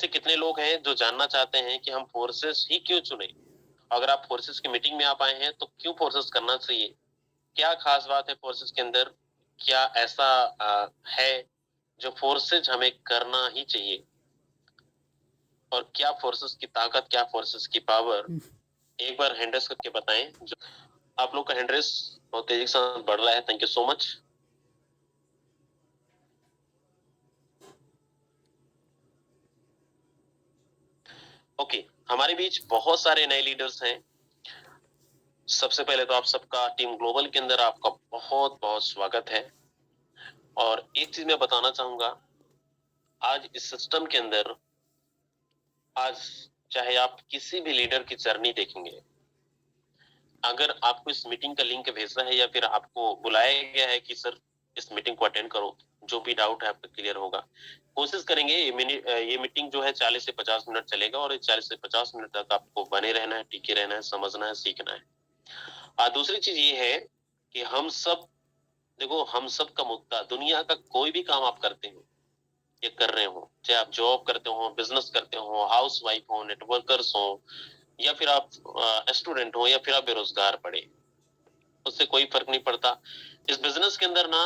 ऐसे कितने लोग हैं जो जानना चाहते हैं कि हम फोर्सेस ही क्यों चुने? अगर आप फोर्सेस की मीटिंग में आप आए हैं तो क्यों फोर्सेस करना चाहिए? क्या खास बात है फोर्सेस के अंदर? क्या ऐसा है जो फोर्सेज हमें करना ही चाहिए? और क्या फोर्सेस की ताकत, क्या फोर्सेस की पावर, एक बार हैंड रेस करके बताएं। जो आप लोग का हैंड रेस बहुत तेजी के साथ बढ़ रहा है। Thank you so much. Okay, हमारे बीच बहुत सारे नए लीडर्स हैं। सबसे पहले तो आप सबका टीम ग्लोबल के अंदर आपका बहुत बहुत स्वागत है। और एक चीज मैं बताना चाहूंगा, आज इस सिस्टम के अंदर, आज चाहे आप किसी भी लीडर की जर्नी देखेंगे, अगर आपको इस मीटिंग का लिंक भेजना है या फिर आपको बुलाया गया है कि सर इस मीटिंग को अटेंड करो, जो भी डाउट है आपका क्लियर होगा। कोशिश करेंगे ये मीटिंग जो है 40 से 50 मिनट चलेगा और 40 से 50 मिनट तक आपको बने रहना है, टिके रहना है, समझना है, सीखना है। दूसरी चीज ये है कि हम सब, देखो, हम सब का मुद्दा, दुनिया का कोई भी काम आप करते हो या कर रहे हो, चाहे आप जॉब करते हो, बिजनेस करते हो, हाउस वाइफ हो, नेटवर्कर्स हो, या फिर आप स्टूडेंट हो, या फिर आप बेरोजगार पड़े, उससे कोई फर्क नहीं पड़ता। इस बिजनेस के अंदर ना,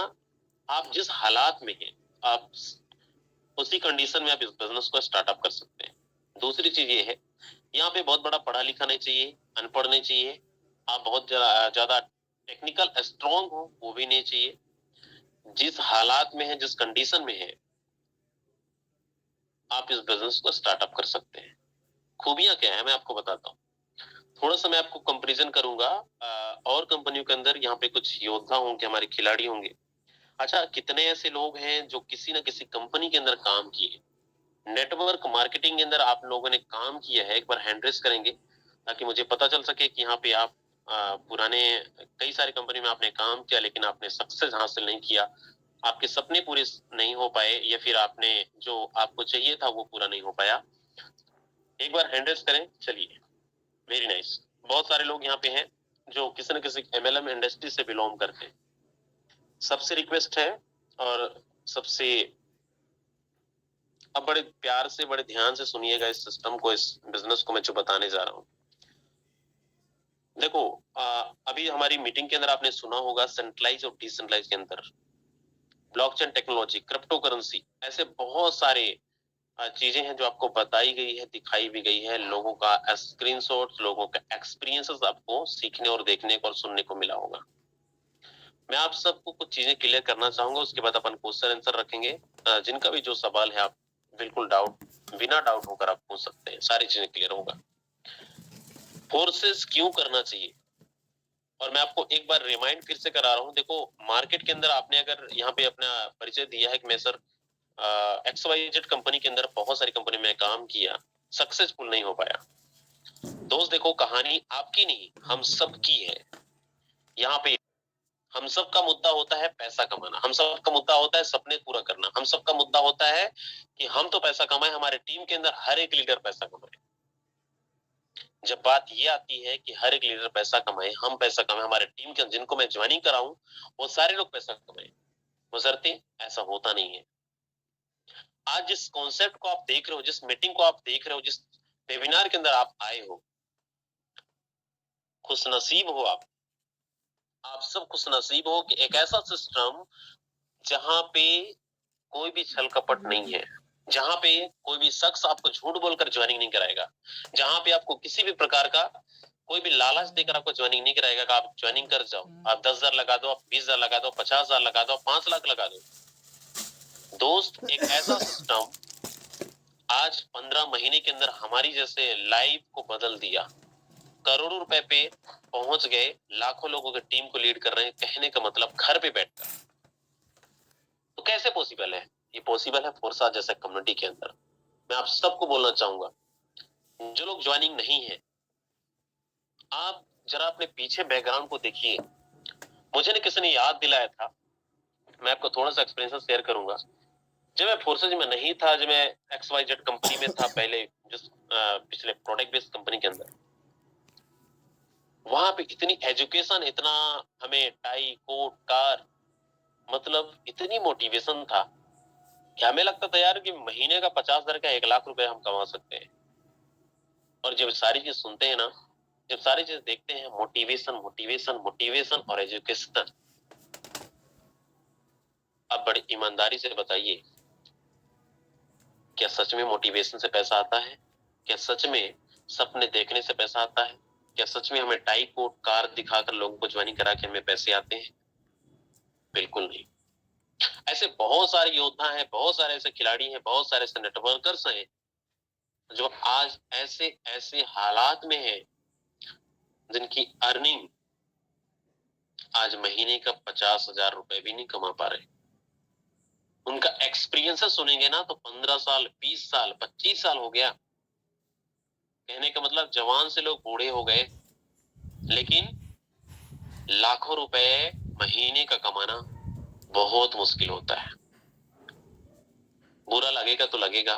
आप जिस हालात में हैं, आप उसी कंडीशन में आप इस बिजनेस को स्टार्टअप कर सकते हैं। दूसरी चीज ये है, यहाँ पे बहुत बड़ा पढ़ा लिखा नहीं चाहिए, अनपढ़ नहीं चाहिए, आप बहुत ज्यादा टेक्निकल स्ट्रांग हो वो भी नहीं चाहिए। जिस हालात में है, जिस कंडीशन में है, आप इस बिजनेस को स्टार्टअप कर सकते हैं। खूबियां क्या है मैं आपको बताता हूँ। थोड़ा सा मैं आपको कंपैरिजन करूंगा और कंपनियों के अंदर। यहाँ पे कुछ योद्धा होंगे, हमारे खिलाड़ी होंगे। अच्छा, कितने ऐसे लोग हैं जो किसी ना किसी कंपनी के अंदर काम किए, नेटवर्क मार्केटिंग के अंदर आप लोगों ने काम किया है? एक बार हैंड रेस करेंगे ताकि मुझे पता चल सके कि यहाँ पे आप पुराने कई सारी कंपनी में आपने काम किया लेकिन आपने सक्सेस हासिल नहीं किया, आपके सपने पूरे नहीं हो पाए, या फिर आपने जो आपको चाहिए था वो पूरा नहीं हो पाया। एक बार हैंड रेस करें। चलिए, वेरी नाइस। बहुत सारे लोग यहाँ पे हैं जो किसी न किसी एमएलएम इंडस्ट्री से बिलोंग करते हैं। सबसे रिक्वेस्ट है, और सबसे, अब बड़े प्यार से, बड़े ध्यान से सुनिएगा इस सिस्टम को, इस बिजनेस को मैं जो बताने जा रहा हूँ। देखो, अभी हमारी मीटिंग के अंदर आपने सुना होगा सेंट्रलाइज और डिसेंट्रलाइज के अंदर ब्लॉकचेन टेक्नोलॉजी, क्रिप्टो करेंसी, ऐसे बहुत सारे चीजें हैं जो आपको बताई गई है, दिखाई भी गई है। लोगों का स्क्रीनशॉट, लोगों का एक्सपीरियंसेस आपको सीखने और देखने को और सुनने को मिला होगा। मैं आप सबको कुछ चीजें क्लियर करना चाहूंगा, उसके बाद अपन क्वेश्चन आंसर रखेंगे। जिनका भी जो सवाल है, आप बिल्कुल बिना डाउट होकर आप पूछ सकते हैं, सारी चीजें क्लियर होगा। फोर्सेस क्यों करना चाहिए, और मैं आपको एक बार रिमाइंड फिर से करा रहा हूँ। देखो, मार्केट के अंदर आपने अगर यहाँ पे अपना परिचय दिया है कि मैं सर XYZ कंपनी के अंदर बहुत सारी कंपनी में काम किया, सक्सेसफुल नहीं हो पाया। दोस्त देखो, कहानी आपकी नहीं, हम सबकी है। यहाँ पे हम सबका मुद्दा होता है पैसा कमाना, हम सबका मुद्दा होता है सपने पूरा करना, हम सबका मुद्दा होता है कि हम तो पैसा कमाए, हमारे टीम के अंदर हर एक लीडर पैसा कमाए। जब बात ये आती है कि हर एक लीडर पैसा कमाए, हम पैसा कमाए, हमारे टीम के जिनको मैं ज्वाइनिंग कराऊं वो सारे लोग पैसा कमाए, बशर्ते ऐसा होता नहीं है। आज जिस कॉन्सेप्ट को आप देख रहे हो, जिस मीटिंग को आप देख रहे हो, जिस वेबिनार के अंदर आप आए हो, खुश नसीब हो आप सब खुश नसीब हो कि एक ऐसा सिस्टम जहां पे कोई भी छल कपट नहीं है, जहां पे कोई भी शख्स आपको झूठ बोलकर ज्वाइनिंग नहीं कराएगा, जहां पे आपको किसी भी प्रकार का कोई भी लालच देकर आपको ज्वाइनिंग नहीं कराएगा कि आप ज्वाइनिंग कर जाओ, आप 10,000 लगा दो, आप 20,000 लगा दो, 50,000 लगा दो, 5 लाख लगा दो। दोस्त, एक ऐसा सिस्टम आज 15 महीने के अंदर हमारी जैसे लाइफ को बदल दिया, करोड़ों रुपए पे पहुंच गए, लाखों लोगों की टीम को लीड कर रहे हैं, कहने का मतलब घर पे बैठकर। तो कैसे पॉसिबल है? ये पॉसिबल है फोर्सा जैसे कम्युनिटी के अंदर। मैं आप सबको बोलना चाहूंगा, जो लोग ज्वाइनिंग नहीं है, आप जरा अपने पीछे बैकग्राउंड को देखिए। मुझे ना किसी ने याद दिलाया था, मैं आपको थोड़ा सा एक्सपीरियंस शेयर करूंगा। जब मैं फोर्सेज में नहीं था, जब मैं XYZ कंपनी में था पहले, जिस पिछले प्रोडक्ट बेस्ड कंपनी के अंदर, वहां पे इतनी एजुकेशन, इतना हमें टाई कोट कार, मतलब इतनी मोटिवेशन था क्या हमें लगता था यार कि महीने का 50,000 का 1 लाख रुपए हम कमा सकते हैं। और जब सारी चीज सुनते हैं ना, जब सारी चीज देखते हैं, मोटिवेशन मोटिवेशन मोटिवेशन और एजुकेशन, अब बड़ी ईमानदारी से बताइए, क्या सच में मोटिवेशन से पैसा आता है? क्या सच में सपने देखने से पैसा आता है? क्या सच में हमें टाई कोट कार दिखाकर लोगों को ज्वाइनिंग करा के हमें पैसे आते हैं? बिल्कुल नहीं। ऐसे बहुत सारे योद्धा हैं, बहुत सारे ऐसे खिलाड़ी हैं, बहुत सारे ऐसे नेटवर्कर्स हैं जो आज ऐसे ऐसे हालात में हैं जिनकी अर्निंग आज महीने का 50,000 रुपए भी नहीं कमा पा रहे। उनका एक्सपीरियंस सुनेंगे ना तो 15 साल, 20 साल, 25 साल हो गया। कहने का मतलब जवान से लोग बूढ़े हो गए, लेकिन लाखों रुपए महीने का कमाना बहुत मुश्किल होता है। बुरा लगेगा तो लगेगा,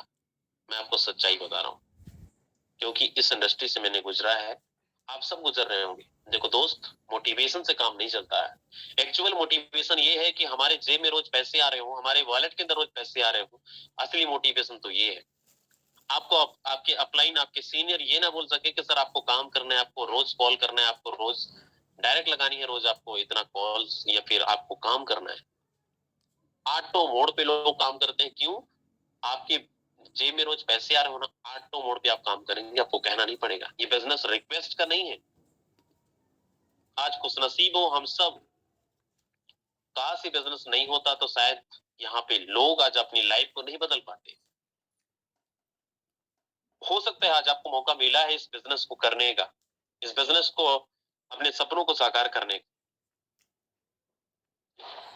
मैं आपको सच्चाई बता रहा हूं, क्योंकि इस इंडस्ट्री से मैंने गुजरा है, आप सब गुजर रहे होंगे। देखो दोस्त, मोटिवेशन से काम नहीं चलता है। एक्चुअल मोटिवेशन ये है कि हमारे जेब में रोज पैसे आ रहे हो, हमारे वॉलेट के अंदर रोज पैसे आ रहे हो। असली मोटिवेशन तो ये है। आपको आपके अपलाइन, आपके सीनियर ये ना बोल सके कि सर आपको काम करना है, आपको रोज कॉल करना है, आपको रोज डायरेक्ट लगानी है, रोज आपको इतना कॉल्स, या फिर आपको काम करना है। ऑटो मोड पे लोग काम करते हैं, क्यों? आपके जेब में रोज पैसे आ रहे हो ना, ऑटो मोड पे आप काम करेंगे, आपको कहना नहीं पड़ेगा। ये बिजनेस रिक्वेस्ट का नहीं है। आज खुशनसीब हो हम सब, काश ये बिजनेस नहीं होता तो शायद यहाँ पे लोग आज अपनी लाइफ को नहीं बदल पाते। हो सकता है आज आपको मौका मिला है इस बिजनेस को करने का, इस बिजनेस को, अपने सपनों को साकार करने का।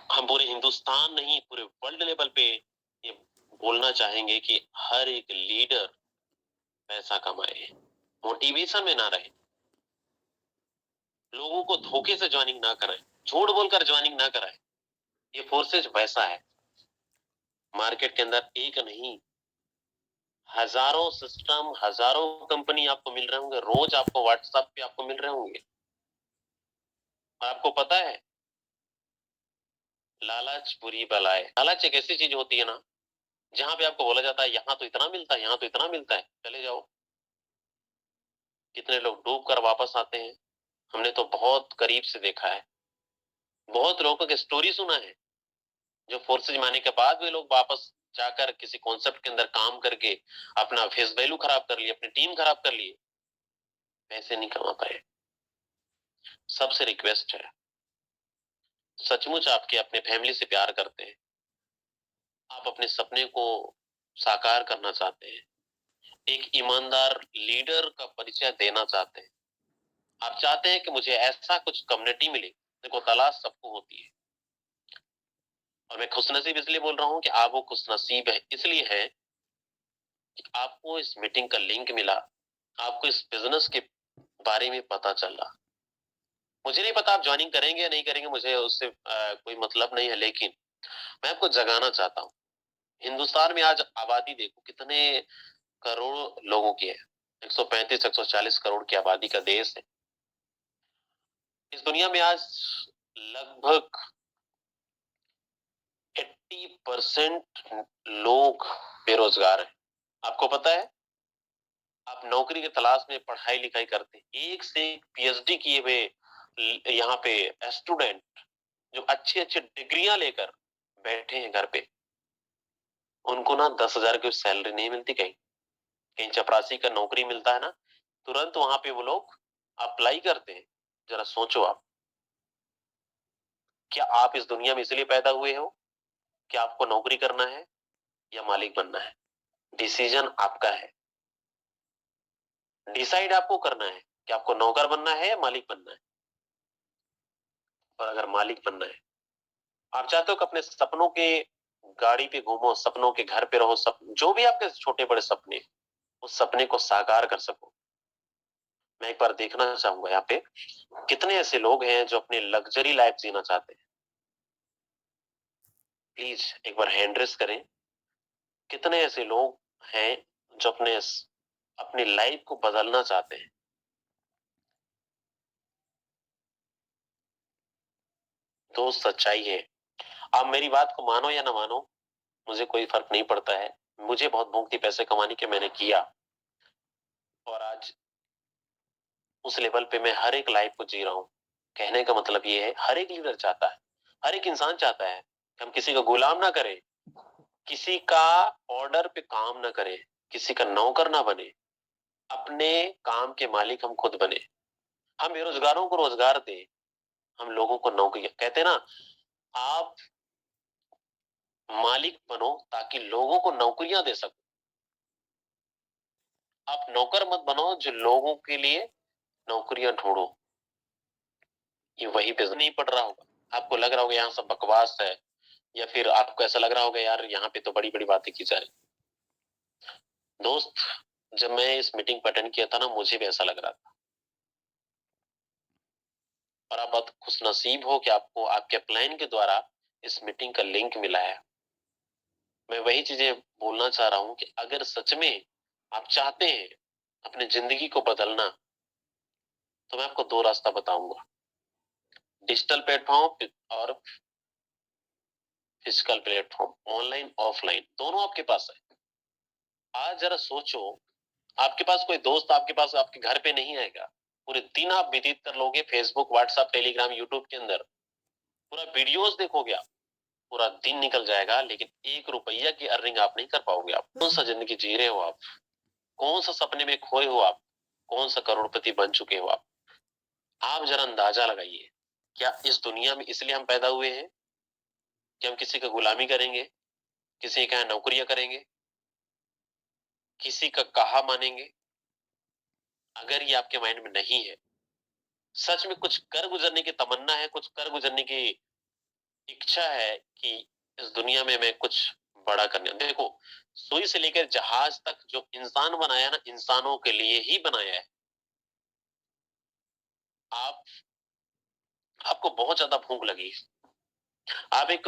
हम पूरे हिंदुस्तान नहीं, पूरे वर्ल्ड लेवल पे ये बोलना चाहेंगे कि हर एक लीडर पैसा कमाए, मोटिवेशन में ना रहे, लोगों को धोखे से ज्वाइनिंग ना कराए, झूठ बोलकर ज्वाइनिंग ना कराए। ये फोर्सेज वैसा है। मार्केट के अंदर एक नहीं, हजारों सिस्टम, हजारों कंपनी आपको मिल रहे होंगे, रोज आपको व्हाट्सएप पे आपको मिल रहे होंगे। और आपको पता है, लालच बुरी बला है। लालच एक ऐसी चीज होती है ना, जहां पे आपको बोला जाता है यहाँ तो इतना मिलता है, यहाँ तो इतना मिलता है, चले जाओ। कितने लोग डूब कर वापस आते हैं, हमने तो बहुत करीब से देखा है। बहुत लोगों की स्टोरी सुना है, जो फोर्सेज में आने के बाद भी लोग वापस जाकर किसी कॉन्सेप्ट के अंदर काम करके अपना फेस वैल्यू खराब कर लिए, अपनी टीम खराब कर लिए, पैसे नहीं कमा पाए। सबसे रिक्वेस्ट है, सचमुच आपके अपने फैमिली से प्यार करते हैं, आप अपने सपने को साकार करना चाहते हैं, एक ईमानदार लीडर का परिचय देना चाहते हैं, आप चाहते हैं कि मुझे ऐसा कुछ कम्युनिटी मिले। देखो, तलाश सबको होती है, और मैं खुशनसीब इसलिए बोल रहा हूं कि आप वो खुशनसीब है, इसलिए है कि आपको इस मीटिंग का लिंक मिला, आपको इस बिजनेस के बारे में पता चला। मुझे नहीं पता आप ज्वाइनिंग करेंगे या नहीं करेंगे, मुझे उससे कोई मतलब नहीं है, लेकिन मैं आपको जगाना चाहता हूँ। हिंदुस्तान में आज आबादी देखो कितने करोड़ लोगों की है, 135 140 करोड़ की आबादी का देश है। इस दुनिया में आज लगभग 80% लोग बेरोजगार हैं। आपको पता है, आप नौकरी की तलाश में पढ़ाई लिखाई करते हैं, एक से एक पीएचडी किए हुए यहाँ पे स्टूडेंट जो अच्छी अच्छी डिग्रियां लेकर बैठे हैं घर पे, उनको ना 10,000 की सैलरी नहीं मिलती। कहीं कहीं चपरासी का नौकरी मिलता है ना, तुरंत वहां पे वो लोग अप्लाई करते हैं। जरा सोचो आप, क्या आप इस दुनिया में इसलिए पैदा हुए हो कि आपको नौकरी करना है या मालिक बनना है? डिसीजन आपका है, डिसाइड आपको करना है कि आपको नौकर बनना है या मालिक बनना है। और अगर मालिक बनना है, आप चाहते हो कि अपने सपनों के गाड़ी पे घूमो, सपनों के घर पे रहो, जो भी आपके छोटे बड़े सपने, उस सपने को साकार कर सको। मैं एक बार देखना चाहूंगा यहाँ पे कितने ऐसे लोग हैं जो अपने लग्जरी लाइफ जीना चाहते हैं। प्लीज एक बार हैंड रेस करें, कितने ऐसे लोग हैं जो अपनी लाइफ को बदलना चाहते हैं। दोस्त, सच्चाई है, आप मेरी बात को मानो या ना मानो, मुझे कोई फर्क नहीं पड़ता है। मुझे बहुत भूख थी पैसे कमाने की, मैंने किया, और आज उस लेवल पे मैं हर एक लाइफ को जी रहा हूँ। कहने का मतलब ये है, हर एक लीडर चाहता है, हर एक इंसान चाहता है कि हम किसी का गुलाम ना करें, किसी का ऑर्डर पे काम ना करें, किसी का नौकर ना बने, अपने काम के मालिक हम खुद बने। हम बेरोजगारों को रोजगार दें, हम लोगों को नौकरी, कहते हैं ना, आप मालिक बनो ताकि लोगों को नौकरियां दे सको। आप नौकर मत बनो जो लोगों के लिए नौकरियां ढूंढो। ये वही बिजनेस नहीं पड़ रहा होगा, आपको लग रहा होगा यहाँ सब बकवास है, या फिर आपको ऐसा लग रहा होगा यार यहाँ पे तो बड़ी बड़ी बातें की जा रही। दोस्त, जब मैं इस मीटिंग को अटेंड किया था ना, मुझे भी ऐसा लग रहा था। और आप बहुत खुश नसीब हो कि आपको आपके प्लान के द्वारा इस मीटिंग का लिंक मिला है। मैं वही चीजें बोलना चाह रहा हूं कि अगर सच में आप चाहते हैं अपनी जिंदगी को बदलना, तो मैं आपको दो रास्ता बताऊंगा, डिजिटल प्लेटफॉर्म और फिजिकल प्लेटफॉर्म, ऑनलाइन ऑफलाइन दोनों आपके पास है। आज जरा सोचो, आपके पास कोई दोस्त आपके पास आपके घर पे नहीं आएगा, पूरे दिन आप व्यतीत कर लोगे फेसबुक, व्हाट्सएप, टेलीग्राम, यूट्यूब के अंदर, पूरा वीडियोस देखोगे आप, पूरा दिन निकल जाएगा, लेकिन 1 रुपया की अर्निंग आप नहीं कर पाओगे। आप कौन सा जिंदगी जी रहे हो? आप कौन सा सपने में खोए हो? आप कौन सा करोड़पति बन चुके हो? आप जरा अंदाजा लगाइए। क्या इस दुनिया में इसलिए हम पैदा हुए हैं कि हम किसी का गुलामी करेंगे, किसी का नौकरियां करेंगे, किसी का कहा मानेंगे? अगर ये आपके माइंड में नहीं है, सच में कुछ कर गुजरने की तमन्ना है, कुछ कर गुजरने की इच्छा है कि इस दुनिया में मैं कुछ बड़ा करने, देखो, सुई से लेकर जहाज तक जो इंसान बनाया ना, इंसानों के लिए ही बनाया है। आप आपको बहुत ज्यादा भूख लगी, आप एक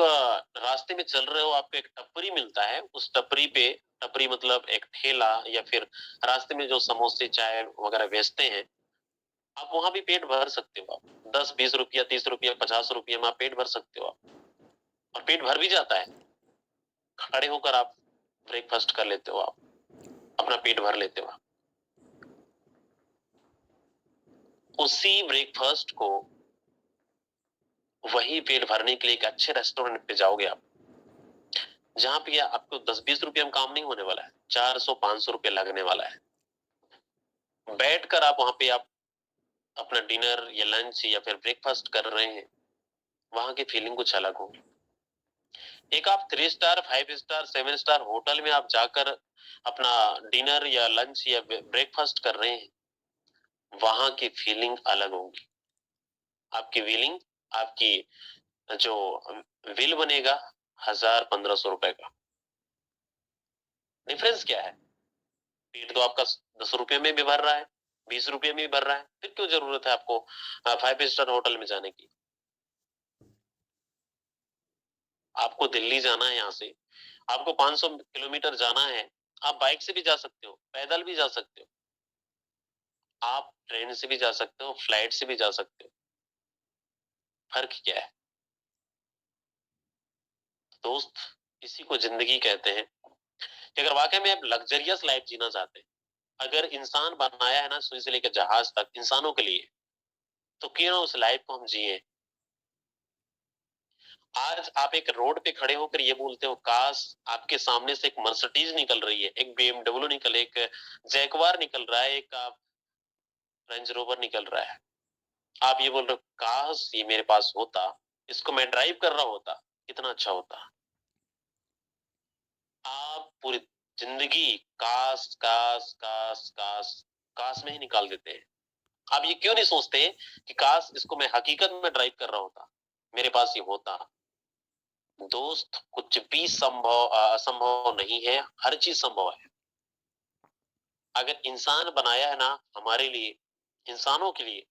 रास्ते में चल रहे हो, आपको एक टपरी मिलता है, उस टपरी पे, टपरी मतलब एक ठेला, या फिर रास्ते में जो समोसे चाय वगैरह बेचते हैं, आप वहां भी पेट भर सकते हो। आप 10-20 रुपया, 30 रुपया, 50 रुपया में आप पेट भर सकते हो आप, और पेट भर भी जाता है। खड़े होकर आप ब्रेकफास्ट कर लेते हो, आप अपना पेट भर लेते हो। उसी ब्रेकफास्ट को, वही पेट भरने के लिए एक अच्छे रेस्टोरेंट पे जाओगे आप, जहां पे आपको 10-20 रुपये में काम नहीं होने वाला है, 400-500 रुपये लगने वाला है। बैठकर आप वहां पे आप अपना डिनर या लंच या फिर ब्रेकफास्ट कर रहे हैं, वहां की फीलिंग कुछ अलग होगी। एक आप 3 स्टार, 5 स्टार, 7 स्टार होटल में आप जाकर अपना डिनर या लंच या ब्रेकफास्ट कर रहे हैं, वहां की फीलिंग अलग होगी। आपकी फीलिंग, आपकी जो बिल बनेगा 1000-1500 रुपए का, डिफरेंस क्या है? पेट तो आपका 10 रुपये में भी भर रहा है, 20 रुपये में भी भर रहा है, फिर क्यों जरूरत है आपको 5 स्टार होटल में जाने की? आपको दिल्ली जाना है, यहाँ से आपको 500 किलोमीटर जाना है, आप बाइक से भी जा सकते हो, पैदल भी जा सकते हो, आप ट्रेन से भी जा सकते हो, फ्लाइट से भी जा सकते हो। फर्क क्या है दोस्त? इसी को जिंदगी कहते हैं कि अगर वाकई में आप लग्जरियस लाइफ जीना चाहते हैं, अगर इंसान बनाया है ना सुई से लेकर जहाज तक इंसानों के लिए, तो क्यों ना उस लाइफ को हम जिए। आज आप एक रोड पे खड़े होकर ये बोलते हो, काश आपके सामने से एक मर्सिडीज निकल रही है, एक BMW निकल, एक जैकवार निकल रहा है, एक रेंज रोवर निकल रहा है, आप ये बोल रहे हो काश ये मेरे पास होता, इसको मैं ड्राइव कर रहा होता, कितना अच्छा होता। आप पूरी जिंदगी काश काश काश काश काश में ही निकाल देते हैं। आप ये क्यों नहीं सोचते कि काश इसको मैं हकीकत में ड्राइव कर रहा होता, मेरे पास ये होता? दोस्त, कुछ भी संभव असंभव नहीं है, हर चीज संभव है। अगर इंसान बनाया है ना हमारे लिए, इंसानों के लिए,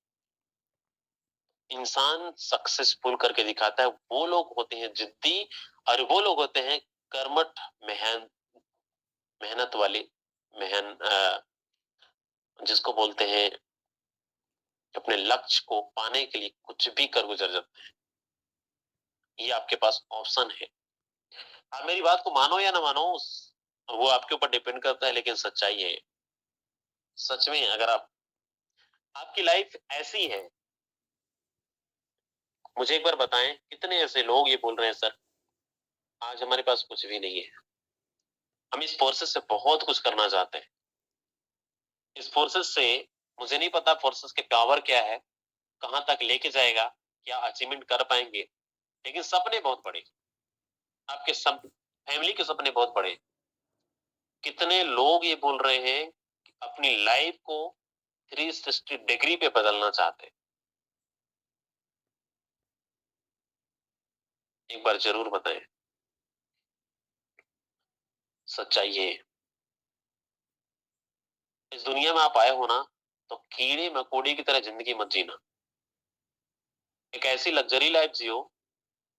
इंसान सक्सेसफुल करके दिखाता है, वो लोग होते हैं जिद्दी, और वो लोग होते हैं कर्मठ, मेहनत वाले, मेहन जिसको बोलते हैं अपने लक्ष्य को पाने के लिए कुछ भी कर गुजर जाते हैं। ये आपके पास ऑप्शन है। आप मेरी बात को मानो या ना मानो, वो आपके ऊपर डिपेंड करता है, लेकिन सच्चाई है। सच में अगर आपकी लाइफ ऐसी है, मुझे एक बार बताएं कितने ऐसे लोग ये बोल रहे हैं सर आज हमारे पास कुछ भी नहीं है, हम इस फोर्सेस से बहुत कुछ करना चाहते हैं, इस फोर्सेस से मुझे नहीं पता फोर्सेस के पावर क्या है, कहां तक लेके जाएगा, क्या अचीवमेंट कर पाएंगे, लेकिन सपने बहुत बड़े, आपके सब फैमिली के सपने बहुत बड़े। कितने लोग ये बोल रहे हैं कि अपनी लाइफ को 360 डिग्री पे बदलना चाहते हैं। एक बार जरूर बताएं, सच्चाई ये है। इस दुनिया में आप आए हो ना, तो कीड़े मकोड़े की तरह जिंदगी मत जीना। एक ऐसी लग्जरी लाइफ जियो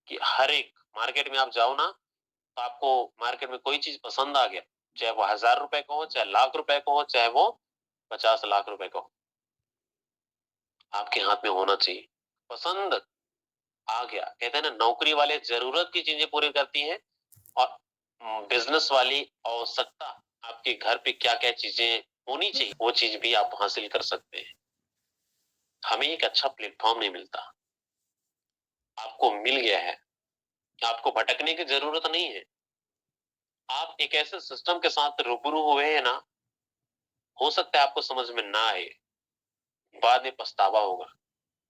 कि हर एक मार्केट में आप जाओ ना, तो आपको मार्केट में कोई चीज पसंद आ गया, चाहे वो 1000 रुपए का हो, चाहे लाख रुपए का हो, चाहे वो 50 लाख रुपए का हो, आपके हाथ में होना चाहिए। पसंद आ गया, कहते हैं ना नौकरी वाले जरूरत की चीजें पूरी करती हैं, और बिजनेस वाली आवश्यकता, आपके घर पे क्या क्या चीजें होनी चाहिए वो चीज भी आप हासिल कर सकते हैं। हमें एक अच्छा प्लेटफॉर्म नहीं मिलता, आपको मिल गया है, आपको भटकने की जरूरत नहीं है। आप एक ऐसे सिस्टम के साथ रूबरू हुए हैं ना, हो सकता है आपको समझ में ना आए, बाद में पछतावा होगा।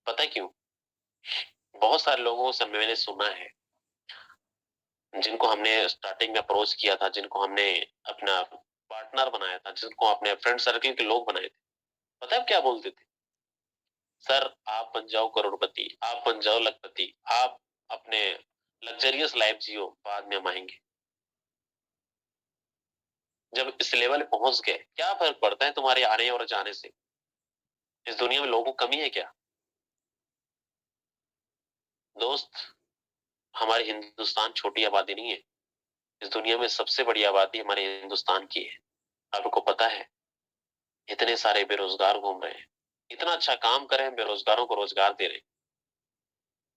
पता है क्यों? बहुत सारे लोगों से मैंने सुना है, जिनको हमने स्टार्टिंग में अप्रोच किया था, जिनको हमने अपना पार्टनर बनाया था, जिनको अपने फ्रेंड सर्कल के लोग बनाए थे, पता है क्या बोलते थे? सर आप बन जाओ करोड़पति, आप बन जाओ लखपति, आप अपने लग्जरियस लाइफ जियो, बाद में हम आएंगे। जब इस लेवल पे पहुंच गए, क्या फर्क पड़ता है तुम्हारे आने और जाने से? इस दुनिया में लोगों की कमी है क्या? दोस्त, हमारे हिंदुस्तान छोटी आबादी नहीं है, इस दुनिया में सबसे बड़ी आबादी हमारे हिंदुस्तान की है। आपको पता है, इतने सारे बेरोजगार घूम रहे हैं, इतना अच्छा काम कर रहे हैं, बेरोजगारों को रोजगार दे रहे हैं।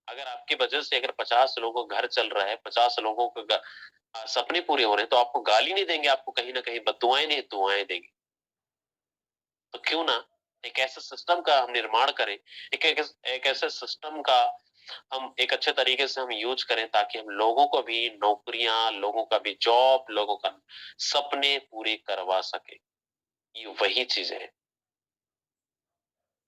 अगर आपकी वजह से अगर 50 लोगों का घर चल रहा है, 50 लोगों का सपने पूरे हो रहे हैं, तो आपको गाली नहीं देंगे, आपको कहीं ना कहीं बददुआएं नहीं दुआएं देंगे। तो क्यों ना एक ऐसे सिस्टम का हम निर्माण करें, एक ऐसे सिस्टम का हम एक अच्छे तरीके से हम यूज करें, ताकि हम लोगों को भी नौकरियां, लोगों का भी जॉब, लोगों का सपने पूरे करवा सके। ये वही चीज है।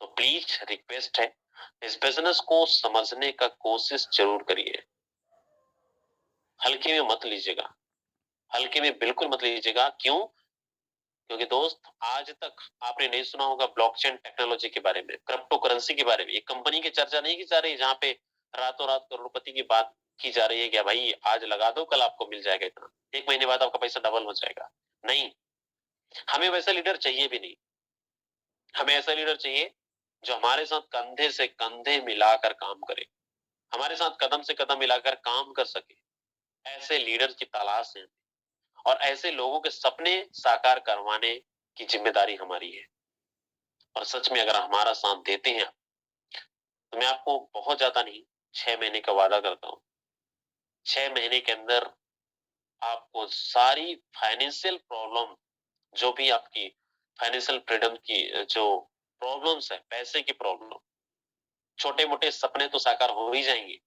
तो प्लीज रिक्वेस्ट है, इस बिजनेस को समझने का कोशिश जरूर करिए, हल्के में मत लीजिएगा, हल्के में बिल्कुल मत लीजिएगा। क्यों? क्योंकि दोस्त, आज तक आपने नहीं सुना होगा ब्लॉकचेन टेक्नोलॉजी के बारे में, क्रिप्टो करेंसी के बारे में। एक कंपनी की चर्चा नहीं की जा रही जहां पे रातों रात करोड़पति की बात की जा रही है कि भाई आज लगा दो, कल आपको मिल जाएगा इतना, एक महीने बाद आपका पैसा डबल हो जाएगा। नहीं, हमें वैसा लीडर चाहिए भी नहीं। हमें ऐसा लीडर चाहिए जो हमारे साथ कंधे से कंधे मिलाकर काम करे, हमारे साथ कदम से कदम मिलाकर काम कर सके। ऐसे लीडर की तलाश है, और ऐसे लोगों के सपने साकार करवाने की जिम्मेदारी हमारी है। और सच में अगर हमारा साथ देते हैं, तो मैं आपको बहुत ज्यादा नहीं, 6 महीने का वादा करता हूँ, 6 महीने के अंदर आपको सारी फाइनेंशियल प्रॉब्लम, जो भी आपकी फाइनेंशियल फ्रीडम की जो प्रॉब्लम्स है, पैसे की प्रॉब्लम, छोटे मोटे सपने तो साकार हो ही जाएंगे।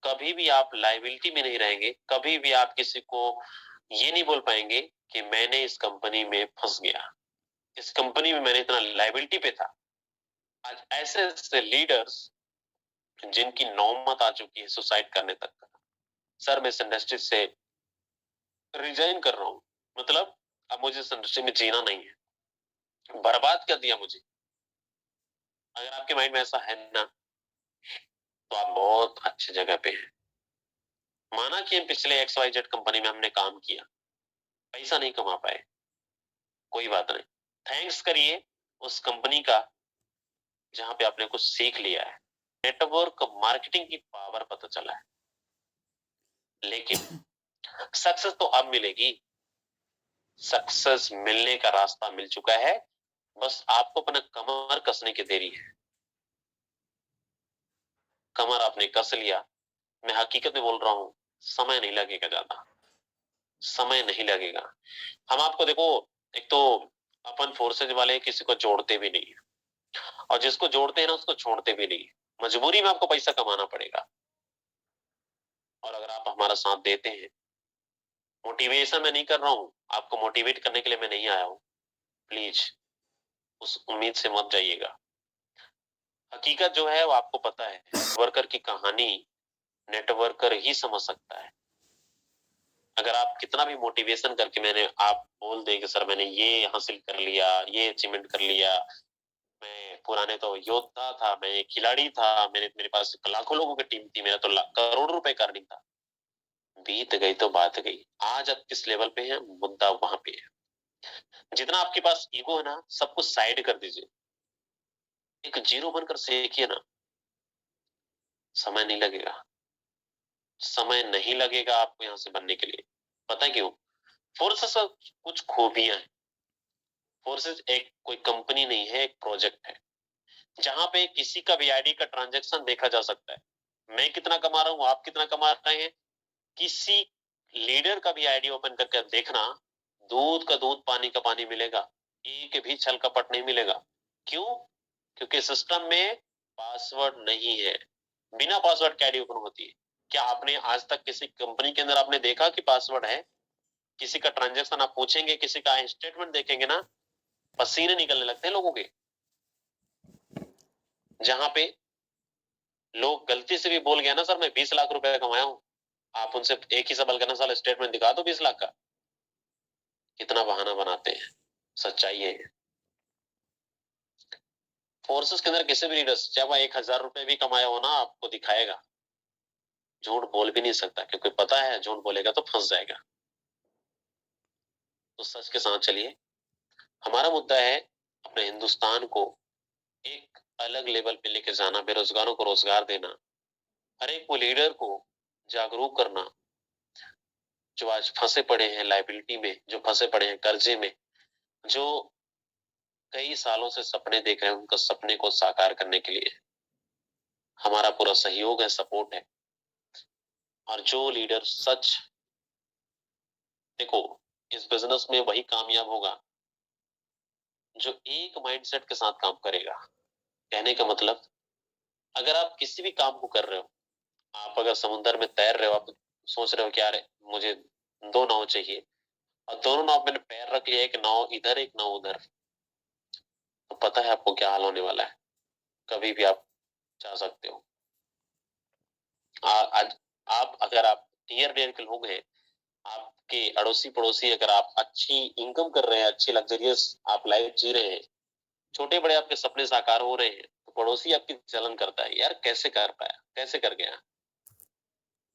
कभी भी आप लाइबिलिटी में नहीं रहेंगे, कभी भी आप किसी को ये नहीं बोल पाएंगे कि मैंने इस कंपनी में फंस गया, इस कंपनी में मैंने इतना लाइबिलिटी पे था। आज ऐसे ऐसे लीडर्स जिनकी नौबत आ चुकी है सुसाइड करने तक का, सर मैं इस इंडस्ट्री से रिजाइन कर रहा हूँ, मतलब अब मुझे इस इंडस्ट्री में जीना नहीं है, बर्बाद कर दिया मुझे। अगर आपके माइंड में ऐसा है ना, तो आप बहुत अच्छी जगह पे हैं। माना कि हम पिछले XYZ कंपनी में हमने काम किया, पैसा नहीं कमा पाए, कोई बात नहीं, थैंक्स करिए उस कंपनी का जहां पे आपने कुछ सीख लिया है, नेटवर्क मार्केटिंग की पावर पता चला है। लेकिन सक्सेस तो अब मिलेगी, सक्सेस मिलने का रास्ता मिल चुका है, बस आपको अपना कमर कसने की देरी है। कमर आपने कस लिया, मैं हकीकत में बोल रहा हूं, समय नहीं लगेगा, ज्यादा समय नहीं लगेगा। हम आपको देखो, एक तो अपन फोर्सेज वाले किसी को जोड़ते भी नहीं है, और जिसको जोड़ते हैं ना उसको छोड़ते भी नहीं है। मजबूरी में आपको पैसा कमाना पड़ेगा, और अगर आप हमारा साथ देते हैं, मोटिवेशन मैं नहीं कर रहा हूं, आपको मोटिवेट करने के लिए मैं नहीं आया हूं, प्लीज उस उम्मीद से मत जाइएगा। हकीकत जो है वो आपको पता है, वर्कर की कहानी नेटवर्कर ही समझ सकता है। अगर आप कितना भी मोटिवेशन करके मैंने आप बोल दे कि सर मैंने ये हासिल कर लिया, ये अचीवमेंट कर लिया, मैं पुराने तो योद्धा था, मैं एक खिलाड़ी था, मेरे पास लाखों लोगों की टीम थी, मेरा तो करोड़ रुपए का अर्निंग था, बीत गई तो बात गई। आज आप किस लेवल पे हैं, मुद्दा वहां पे है। जितना आपके पास ईगो है ना, सब कुछ साइड कर दीजिए, एक जीरो बनकर सीखिए ना। समय नहीं लगेगा, समय नहीं लगेगा आपको यहाँ से बनने के लिए। पता है क्यों? फोर्सेस कुछ खूबियां हैं। फोर्सेस एक कोई कंपनी नहीं है, एक प्रोजेक्ट है, जहां पे किसी का भी आईडी का ट्रांजैक्शन देखा जा सकता है। मैं कितना कमा रहा हूं, आप कितना कमा रहे हैं, किसी लीडर का भी आईडी ओपन करके देखना, दूध का दूध पानी का पानी मिलेगा, एक भी छल कपट नहीं मिलेगा। क्यों? क्योंकि सिस्टम में पासवर्ड नहीं है। बिना पासवर्ड की आईडी ओपन होती है। क्या आपने आज तक किसी कंपनी के अंदर आपने देखा कि पासवर्ड है? किसी का ट्रांजैक्शन आप पूछेंगे, किसी का स्टेटमेंट देखेंगे ना, पसीने निकलने लगते हैं लोगों के। जहां पे लोग गलती से भी बोल गया ना सर मैं 20 लाख रुपए कमाया हूं, आप उनसे एक ही सवाल करना, साल स्टेटमेंट दिखा दो 20 लाख का। कितना बहाना बनाते हैं, सच्चाई है। फोर्सेस के अंदर किसी भी लीडर्स, चाहे वो 1,000 रुपए भी कमाया हो ना, आपको दिखाएगा। झूठ बोल भी नहीं सकता, क्योंकि पता है झूठ बोलेगा तो फंस जाएगा। तो सच के साथ चलिए। हमारा मुद्दा है अपने हिंदुस्तान को एक अलग लेवल पे लेके जाना, बेरोजगारों को रोजगार देना, हर एक वो लीडर को जागरूक करना जो आज फंसे पड़े हैं लाइबिलिटी में, जो फंसे पड़े हैं कर्जे में, जो कई सालों से सपने देख रहे हैं, उनका सपने को साकार करने के लिए हमारा पूरा सहयोग है, सपोर्ट है। और जो लीडर सच, देखो, इस बिजनेस में वही कामयाब होगा जो एक माइंडसेट के साथ काम करेगा। कहने का मतलब, अगर आप किसी भी काम को कर रहे हो, आप अगर समुद्र में तैर रहे हो, आप सोच रहे हो कि यार मुझे 2 नाव चाहिए, और दोनों नाव मैंने पैर रख लिया, एक नाव इधर एक नाव उधर, तो पता है आपको क्या हाल होने वाला है। कभी भी आप जा सकते हो। आज आप अगर आप टीयर डेयर के लोग हैं, आपके अड़ोसी पड़ोसी अगर आप अच्छी इनकम कर रहे हैं, अच्छी लग्जरियस आप लाइफ जी रहे हैं, छोटे बड़े आपके सपने साकार हो रहे हैं, तो पड़ोसी आपकी जलन करता है, यार कैसे कर पाया, कैसे कर गया।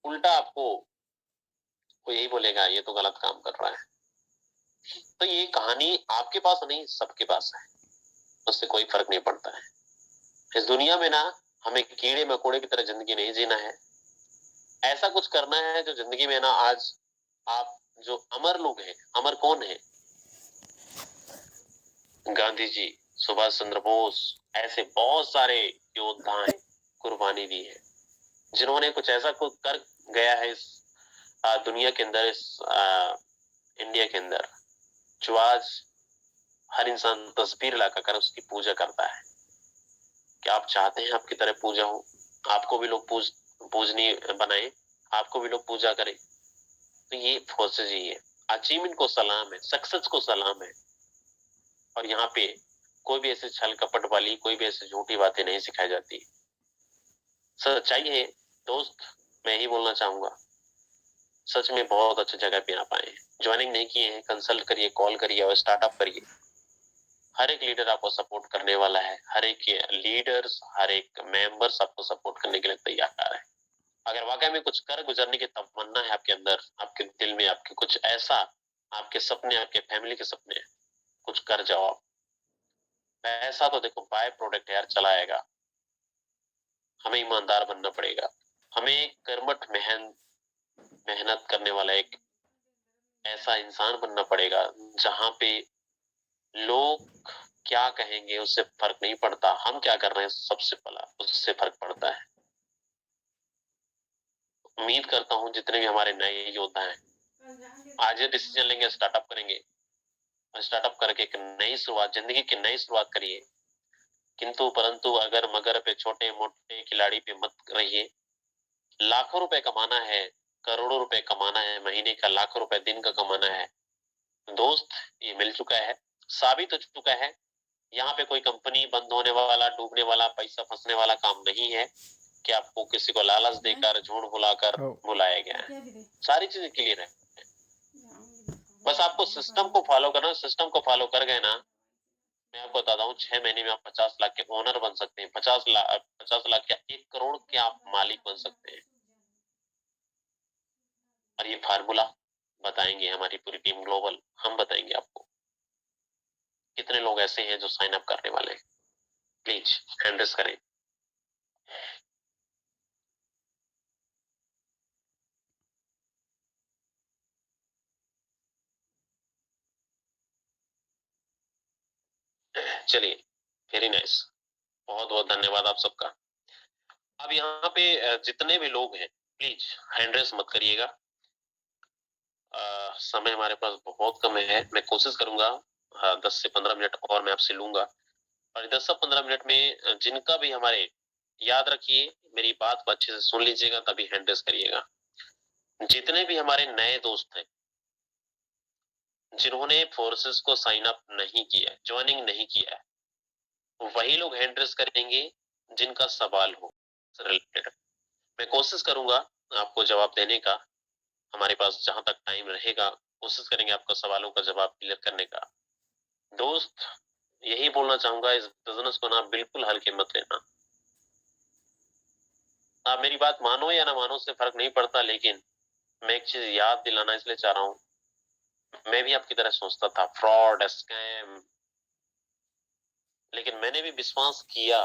उल्टा आपको वो यही बोलेगा ये तो गलत काम कर रहा है। तो ये कहानी आपके पास नहीं, सबके पास है, उससे कोई फर्क नहीं पड़ता है। इस दुनिया में ना, हमें कीड़े मकोड़े की तरह जिंदगी नहीं जीना है। ऐसा कुछ करना है जो जिंदगी में ना, आज आप जो अमर लोग हैं, अमर कौन है? गांधी जी, सुभाष चंद्र बोस, ऐसे बहुत सारे योद्धा हैं, कुर्बानी दी है, जिन्होंने कुछ ऐसा कुछ कर गया है इस दुनिया के अंदर, इस इंडिया के अंदर, जो आज हर इंसान तस्वीर लगाकर उसकी पूजा करता है। क्या आप चाहते हैं आपकी तरह पूजा हो, आपको भी लोग पूजनीय बनाए, आपको भी लोग पूजा करें? तो ये फोर्सेज ही है। अचीवमेंट को सलाम है, सक्सेस को सलाम है, और यहाँ पे कोई भी ऐसे छल कपट वाली, कोई भी ऐसी झूठी बातें नहीं सिखाई जाती। सच्चाई है दोस्त, मैं ही बोलना चाहूंगा, सच में बहुत अच्छी जगह पे आप आए। ज्वाइनिंग नहीं किए हैं, कंसल्ट करिए, कॉल करिए और स्टार्टअप करिए। हर एक लीडर आपको सपोर्ट करने वाला है, हर एक लीडर्स, हर एक मेंबर्स आपको सपोर्ट करने के लिए तैयार है। अगर वाकई में कुछ कर गुजरने की तमन्ना है आपके अंदर, आपके दिल में, आपके कुछ ऐसा, आपके सपने, आपके फैमिली के सपने, कुछ कर जाओ आप। पैसा तो देखो बाय प्रोडक्ट यार, चला आएगा। हमें ईमानदार बनना पड़ेगा, हमें कर्मठ मेहनत करने वाला एक ऐसा इंसान बनना पड़ेगा, जहां पे लोग क्या कहेंगे उससे फर्क नहीं पड़ता, हम क्या कर रहे हैं सबसे पहला उससे फर्क पड़ता है। उम्मीद करता हूँ जितने भी हमारे नए योद्धा हैं आज ये डिसीजन लेंगे, स्टार्टअप करेंगे, स्टार्टअप करके एक नई शुरुआत, जिंदगी की नई शुरुआत करिए। किंतु परंतु अगर मगर पे, छोटे मोटे खिलाड़ी पे मत रहिए। लाखों रुपए कमाना है, करोड़ों रुपए कमाना है, महीने का लाखों रुपए दिन का कमाना है दोस्त, ये मिल चुका है, साबित हो चुका है। यहाँ पे कोई कंपनी बंद होने वाला, डूबने वाला, पैसा फंसने वाला काम नहीं है कि आपको किसी को लालच देकर, झूठ बुलाकर बुलाया गया है। सारी चीजें क्लियर है, बस आपको सिस्टम को फॉलो करना। सिस्टम को फॉलो कर गए ना, मैं आपको बताता हूँ 6 महीने में आप 50 लाख के ओनर बन सकते हैं। 50 लाख या 1 करोड़ के आप मालिक बन सकते हैं। और ये फार्मूला बताएंगे हमारी पूरी टीम ग्लोबल, हम बताएंगे आपको। कितने लोग ऐसे हैं जो साइन अप करने वाले हैं? प्लीज हैंड रेस करें। चलिए, वेरी नाइस, बहुत बहुत धन्यवाद आप सबका। अब यहाँ पे जितने भी लोग हैं प्लीज हैंड रेस मत करिएगा। समय हमारे पास बहुत कम है, मैं कोशिश करूंगा 10 से 15 मिनट और मैं आपसे लूंगा। और 10 से 15 मिनट में जिनका भी हमारे, याद रखिए मेरी बात को अच्छे से सुन लीजिएगा तभी हैंड रेस करिएगा। जितने भी हमारे नए दोस्त हैं जिन्होंने फोर्सेस को साइन अप नहीं किया, ज्वाइनिंग नहीं किया है, वही लोग हैंड रेस करेंगे जिनका सवाल हो रिलेटेड। मैं कोशिश करूंगा आपको जवाब देने का, हमारे पास जहां तक टाइम रहेगा कोशिश करेंगे आपका सवालों का जवाब क्लियर करने का। दोस्त, यही बोलना चाहूंगा, इस बिजनेस को ना बिल्कुल हल्के मत लेना। आप मेरी बात मानो या ना मानो उससे फर्क नहीं पड़ता, लेकिन मैं एक चीज याद दिलाना इसलिए चाह रहा हूँ, मैं भी आपकी तरह सोचता था फ्रॉड, स्कैम, लेकिन मैंने भी विश्वास किया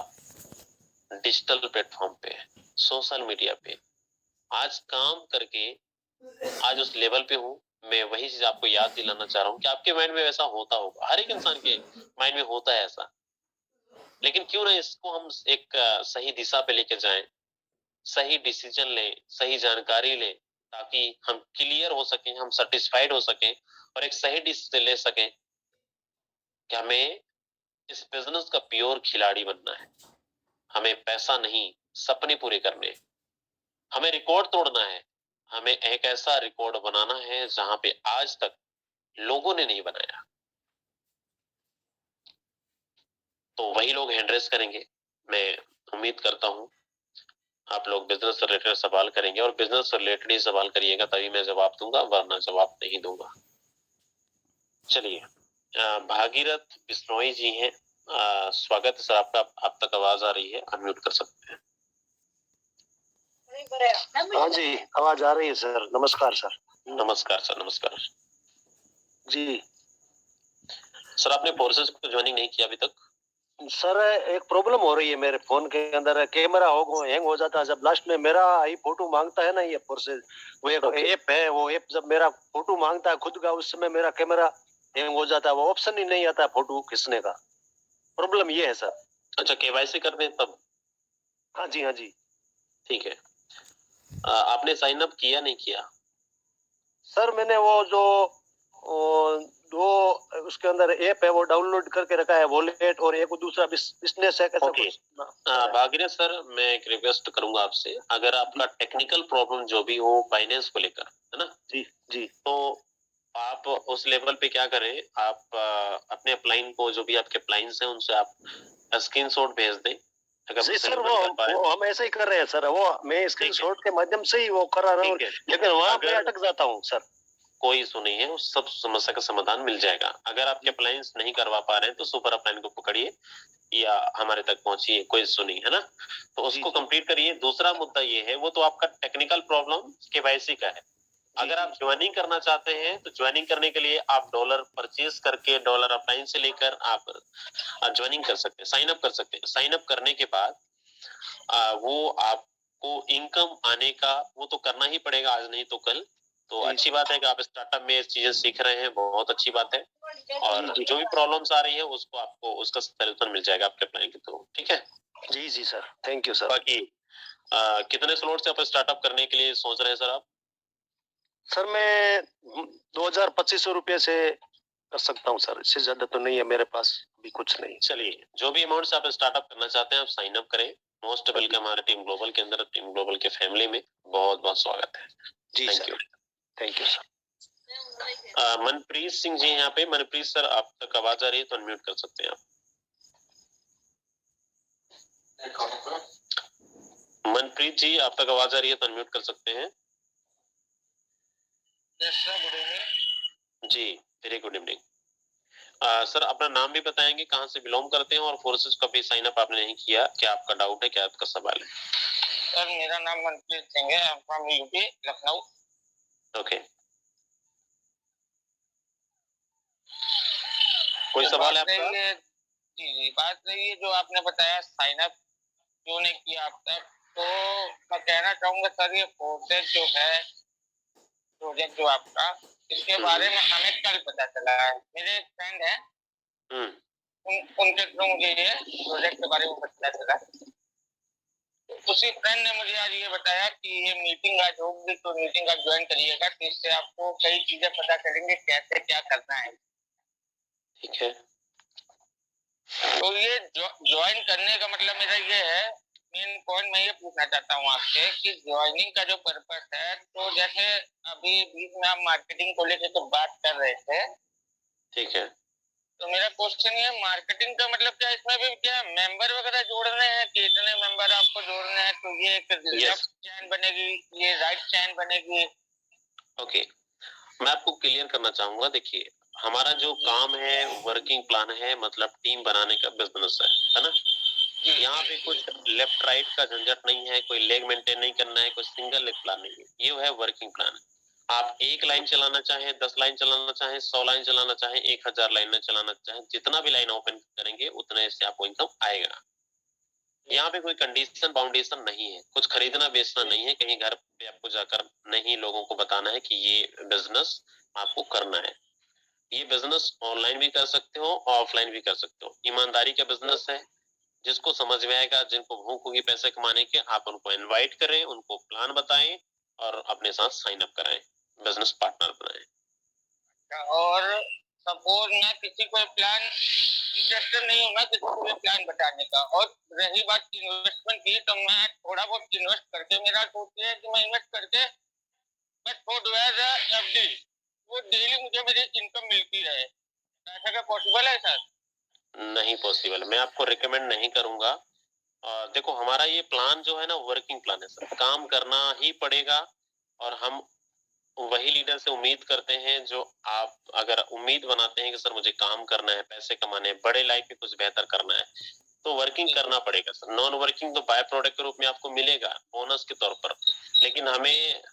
डिजिटल प्लेटफॉर्म पे, सोशल मीडिया पे। आज काम करके आज उस लेवल पे हूँ। मैं वही चीज आपको याद दिलाना चाह रहा हूँ कि आपके माइंड में वैसा होता होगा, हर एक इंसान के माइंड में होता है ऐसा, लेकिन क्यों ना इसको हम एक सही दिशा पे लेके जाएं, सही डिसीजन लें, सही जानकारी लें, ताकि हम क्लियर हो सकें, हम सेटिस्फाइड हो सकें और एक सही डिसीजन ले सकें कि हमें इस बिजनेस का प्योर खिलाड़ी बनना है। हमें पैसा नहीं, सपने पूरे करने, हमें रिकॉर्ड तोड़ना है। हमें एक ऐसा रिकॉर्ड बनाना है जहां पे आज तक लोगों ने नहीं बनाया। तो वही लोग हैंड रेस करेंगे। मैं उम्मीद करता हूं आप लोग बिजनेस से रिलेटेड सवाल करेंगे और बिजनेस से रिलेटेड ही सवाल करिएगा, तभी मैं जवाब दूंगा, वरना जवाब नहीं दूंगा। चलिए, भागीरथ बिश्नोई जी हैं, स्वागत है सर आपका। आप तक आवाज आ रही है, अनम्यूट कर सकते हैं। हाँ जी, आवाज आ रही है सर। नमस्कार सर। नमस्कार सर, नमस्कार जी। सर, आपने फोर्सेस को ज्वाइनिंग नहीं किया अभी तक? सर, एक प्रॉब्लम हो रही है मेरे फोन के अंदर, कैमरा हैंग हो जाता है। जब लास्ट में मेरा आई फोटो मांगता है ना ये फोर्सेस, वो एक ऐप है, वो ऐप जब मेरा फोटो मांगता है खुद का, उस समय मेरा कैमरा हैंग हो जाता है, वो ऑप्शन ही नहीं आता फोटो खींचने का। प्रॉब्लम ये है सर। अच्छा, केवाईसी कर दें तब? हाँ जी, हाँ जी। ठीक है। आपने साइन अप किया नहीं किया? सर मैंने वो जो दो उसके अंदर ऐप है वो डाउनलोड करके रखा है, वॉलेट और एक दूसरा बिजनेस है कैसा कुछ। भागीरथ सर, मैं एक रिक्वेस्ट करूंगा आपसे, अगर आपका टेक्निकल प्रॉब्लम जो भी हो फाइनेंस को लेकर, है ना जी जी, तो आप उस लेवल पे क्या करें, आप अपने अपलाइन को, जो भी आपके अप्लाइंस हैं उनसे आप स्क्रीनशॉट भेज दें। जी सर, वो हम ऐसे ही कर रहे हैं सर। वो मैं स्क्रीनशॉट के माध्यम से ही वो कर रहा हूँ, लेकिन वहां पे अटक जाता हूँ सर। कोई इशू नहीं है, उस सब समस्या का समाधान मिल जाएगा। अगर आपके अप्लायंस नहीं करवा पा रहे हैं तो सुपर अप्लायन को पकड़िए या हमारे तक पहुंचिए, कोई इशू नहीं है ना, तो उसको कंप्लीट करिए। दूसरा मुद्दा ये है, वो तो आपका टेक्निकल प्रॉब्लम केवाईसी का है। अगर आप ज्वाइनिंग करना चाहते हैं तो ज्वाइनिंग करने के लिए आप डॉलर परचेज करके, डॉलर अप्लाइन से लेकर आप ज्वाइनिंग कर सकते हैं, साइन अप कर सकते हैं। साइन अप करने के बाद वो आपको इनकम आने का, वो तो करना ही पड़ेगा, आज नहीं तो कल। तो अच्छी बात है कि आप स्टार्टअप में चीजें सीख रहे हैं, बहुत अच्छी बात है। और जो भी प्रॉब्लम्स आ रही है उसको आपको उसका सलूशन मिल जाएगा आपके अप्लाई के थ्रू, ठीक है? जी जी सर, थैंक यू सर। बाकी कितने स्लॉट से आप स्टार्टअप करने के लिए सोच रहे हैं सर आप? सर मैं 2,000-2,500 से कर सकता हूँ सर, इससे ज्यादा तो नहीं है मेरे पास, अभी कुछ नहीं। चलिए, जो भी अमाउंट से आप स्टार्टअप करना चाहते हैं आप साइन अप करें। मोस्ट वेलकम हमारे टीम ग्लोबल के अंदर, टीम ग्लोबल के फैमिली में बहुत बहुत स्वागत है। जी thank sir, you. Thank you sir. Manpreet Singh ji यहाँ पे। मनप्रीत सर, आप तक आवाज आ रही है तो अनम्यूट कर सकते हैं आप। मनप्रीत जी, आप तक आवाज आ रही है तो अनम्यूट कर सकते हैं। जी, वेरी गुड इवनिंग। सर अपना नाम भी बताएंगे, कहाँ से बिलोंग करते हैं, और फोर्सेस का भी साइन अप आपने नहीं किया, क्या आपका डाउट है, क्या आपका सवाल है? सर मेरा नाम मनप्रीत सिंह है, फ्रॉम यूपी लखनऊ। ओके, कोई सवाल है आपका? जी, बात रही है जो आपने बताया साइन अप क्यों नहीं किया अब तक, तो मैं कहना चाहूंगा सर ये प्रोसेस जो है, प्रोजेक्ट जो आपका, इसके बारे में हमें कल पता चला है। मेरे एक फ्रेंड है, उनके थ्रू मुझे ये प्रोजेक्ट के बारे में पता चला। उसी फ्रेंड ने मुझे आज ये बताया कि ये मीटिंग आज होगी, तो मीटिंग आप ज्वाइन करिएगा, तो इससे आपको कई चीजें पता चलेंगे कैसे क्या करना है। ठीक है, तो ये ज्वाइन करने का मतलब मेरा ये है, मेन पॉइंट मैं ये पूछना चाहता हूँ आपसे कि ज्वाइनिंग का जो पर्पस है, तो जैसे अभी बीच में आप मार्केटिंग को लेकर तो बात कर रहे थे, ठीक है। तो मेरा क्वेश्चन ये, मार्केटिंग का मतलब क्या, इसमें भी क्या मेंबर वगैरह जोड़ने हैं कि इतने मेंबर आपको जोड़ने हैं तो ये एक लेफ्ट चैन बनेगी, ये राइट चैन बनेगी? ओके, मैं आपको क्लियर करना चाहूंगा। देखिए, हमारा जो काम है, वर्किंग प्लान है, मतलब टीम बनाने का बिजनेस है ना। यहाँ पे कुछ लेफ्ट राइट का झंझट नहीं है, कोई लेग मेंटेन नहीं करना है, कोई सिंगल लेग प्लान नहीं है, ये है वर्किंग प्लान। आप एक लाइन चलाना चाहें, 10 लाइन चलाना चाहें, 100 लाइन चलाना चाहें, 1000 लाइन में चलाना चाहें, जितना भी लाइन ओपन करेंगे उतने से आपको इनकम आएगा। यहाँ पे कोई कंडीशन बाउंडेशन नहीं है, कुछ खरीदना बेचना नहीं है, कहीं घर पे आपको जाकर नहीं लोगों को बताना है कि ये बिजनेस आपको करना है। ये बिजनेस ऑनलाइन भी कर सकते हो, ऑफलाइन भी कर सकते हो। ईमानदारी का बिजनेस है। जिसको समझ में आएगा, जिनको भूख होगी पैसे कमाने के, आप उनको इनवाइट करें, उनको प्लान बताएं और अपने साथ साइन अप कराएं, बिजनेस पार्टनर बनाएं। और सपोज मैं किसी को प्लान इंटरेस्टेड नहीं हूँ, मैं किसी को प्लान बताने का, और रही बात इन्वेस्टमेंट की, तो मैं थोड़ा बहुत इन्वेस्ट करके, मेरा सोचते है कि मैं इन्वेस्ट करके मैं छोड़ एफडी, वो डेली मुझे मेरी इनकम मिलती रहे, ऐसा क्या पॉसिबल है सर? नहीं पॉसिबल, मैं आपको रिकमेंड नहीं करूंगा। देखो, हमारा ये प्लान जो है ना, वर्किंग प्लान है सर, काम करना ही पड़ेगा। और हम वही लीडर से उम्मीद करते हैं जो, आप अगर उम्मीद बनाते हैं कि सर मुझे काम करना है, पैसे कमाने हैं, बड़े लाइफ में कुछ बेहतर करना है, तो वर्किंग करना पड़ेगा सर। नॉन वर्किंग तो बाय प्रोडक्ट के रूप में आपको मिलेगा, बोनस के तौर पर। लेकिन हमें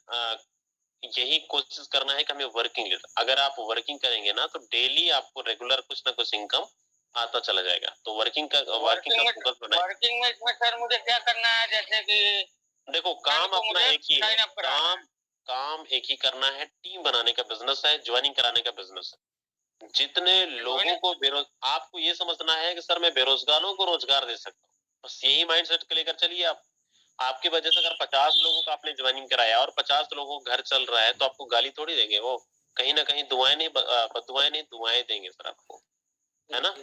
यही कोशिश करना है कि हमें वर्किंग, अगर आप वर्किंग करेंगे ना तो डेली आपको रेगुलर कुछ ना कुछ इनकम आता चला जाएगा। तो वर्किंग का फोकस बनाए। वर्किंग में इसमें सर मुझे क्या करना है, जैसे कि देखो, काम अपना एक ही है, काम एक ही करना है। टीम बनाने का बिजनेस है, ज्वाइनिंग कराने का बिजनेस है। जितने लोगों को आपको ये समझना है कि सर मैं बेरोजगारों को रोजगार दे सकता हूँ, बस यही माइंडसेट के लेकर चलिए आप। आपकी वजह से अगर 50 लोगों का आपने ज्वाइनिंग कराया और 50 लोगों का घर चल रहा है, तो आपको गाली थोड़ी देंगे वो। कहीं ना कहीं दुआएं नहीं, बदुआएं नहीं, दुआएं देंगे सर आपको, है ना।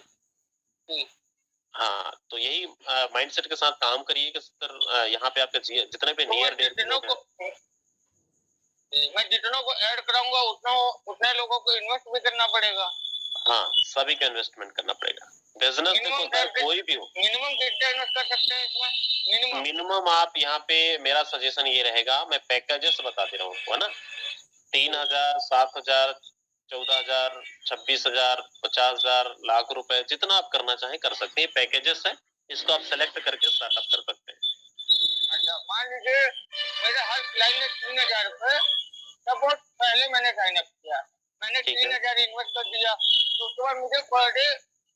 हाँ, तो यही माइंडसेट के साथ काम करिए कि सर यहाँ पे आपके जितने भी नियर डेयर लोग हैं, मैं जितनों को ऐड कराऊंगा उतने लोगों को इन्वेस्ट भी करना पड़ेगा। हाँ, सभी का इन्वेस्टमेंट करना पड़ेगा। बिजनेस देखो सर, कोई भी हो, मिनिमम कितना इन्वेस्ट कर सकते हैं इसमें? मिनिमम आप यहाँ पे, मेरा सजेशन ये रहेगा, मैं पैकेजेस बता दे रहा हूँ आपको, है ना। 3000, 7000, 14,000, 26,000, 50,000, लाख रुपए, जितना आप करना चाहें कर सकते हैं। पैकेजेस है, इसको आप सेलेक्ट करके स्टार्टअप कर सकते हैं। अच्छा, मान लीजिए मेरे हर लाइन में 3,000 रुपए, सपोज पहले मैंने साइन अप किया, मैंने 3,000 इन्वेस्ट कर दिया, तो उसके बाद मुझे पर डे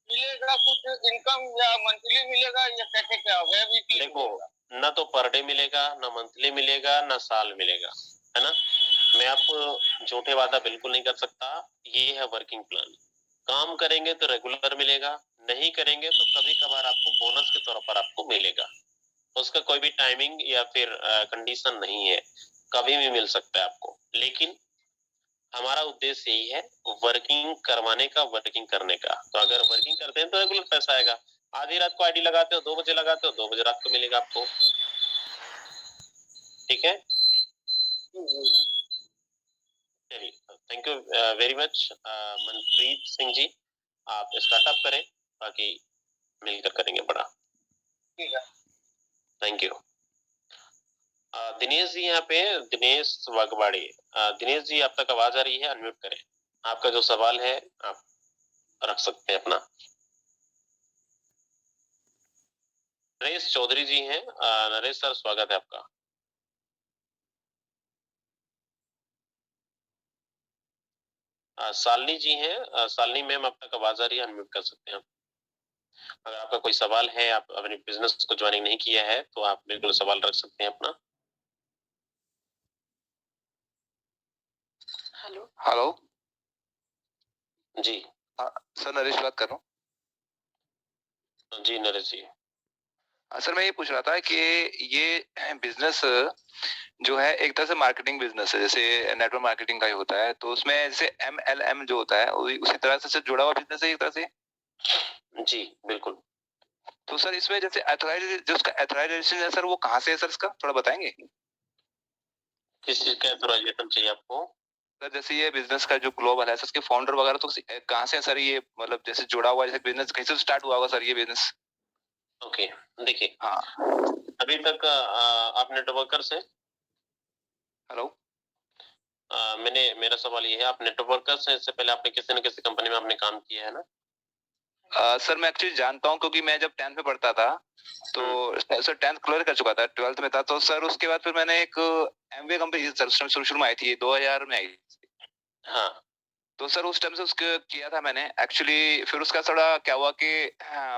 मिलेगा कुछ इनकम, या मंथली मिलेगा, या कैसे क्या होगा? देखो, ना तो पर डे मिलेगा, ना मंथली मिलेगा, ना साल मिलेगा, है ना। मैं आपको झूठे वादा बिल्कुल नहीं कर सकता। ये है वर्किंग प्लान। काम करेंगे तो रेगुलर मिलेगा, नहीं करेंगे तो कभी कभार आपको बोनस के तौर पर आपको मिलेगा। उसका कोई भी टाइमिंग या फिर कंडीशन नहीं है, कभी भी मिल सकता है आपको। लेकिन हमारा उद्देश्य यही है वर्किंग करवाने का, वर्किंग करने का। तो अगर वर्किंग करते हैं तो रेगुलर पैसा आएगा। आधी रात को आईडी लगाते हो, 2 बजे लगाते हो, 2 बजे रात को मिलेगा आपको। ठीक है? चलिए, thank you very much Manpreet Singh ji. आप स्टार्टअप करें, बाकी मिलकर करेंगे बड़ा। ठीक है। Thank you. दिनेश जी यहाँ पे, दिनेश वाघवाड़ी। दिनेश जी, आप तक आवाज आ रही है? अनम्यूट करें। आपका जो सवाल है आप रख सकते हैं अपना। नरेश चौधरी जी हैं। नरेश सर, स्वागत है आपका। शालिनी जी हैं। शालिनी मैम, आप तक आवाज आ रही है? अनम्यूट कर सकते हैं। अगर आपका कोई सवाल है, आप अपने बिजनेस को ज्वाइनिंग नहीं किया है, तो आप बिल्कुल सवाल रख सकते हैं अपना। हेलो हेलो जी सर, नरेश बात कर रहा जी नरेश जी। हूँ। सर, मैं ये पूछ रहा था कि ये बिजनेस जो है एक तरह से मार्केटिंग बिजनेस है, जैसे नेटवर्क मार्केटिंग का ही होता है, तो उसमें जैसे MLM जो होता है उसी तरह से जुड़ा हुआ बिजनेस है एक तरह से। जी बिल्कुल। तो सर, इसमें जैसे जो उसका एथोराइजेशन है सर, वो कहाँ से है सर, इसका थोड़ा बताएंगे? किस चीज का एथोराइजेशन चाहिए आपको? सर, जैसे ये बिजनेस का जो ग्लोबल है सर, इसके फाउंडर वगैरह तो कहाँ से है सर, ये मतलब जैसे जुड़ा हुआ है, जैसे बिजनेस कहीं से स्टार्ट हुआ होगा सर ये बिजनेस? ओके, देखिए, हाँ। अभी तक आप नेटवर्कर से, हेलो। मेरा सवाल ये है, आप नेटवर्कर से, इससे पहले आपने किसी न किसी कंपनी में आपने काम किया है ना? सर, मैं एक्चुअली जानता हूँ, क्योंकि मैं जब 10th में पढ़ता था तो सर 10th क्लियर कर चुका था, 12th में था, तो सर उसके बाद फिर मैंने एक MBA कंपनी सर शुरू में आई थी, 2000 में आई। हाँ। तो सर उस टाइम से उसके किया था मैंने एक्चुअली। फिर उसका थोड़ा क्या हुआ कि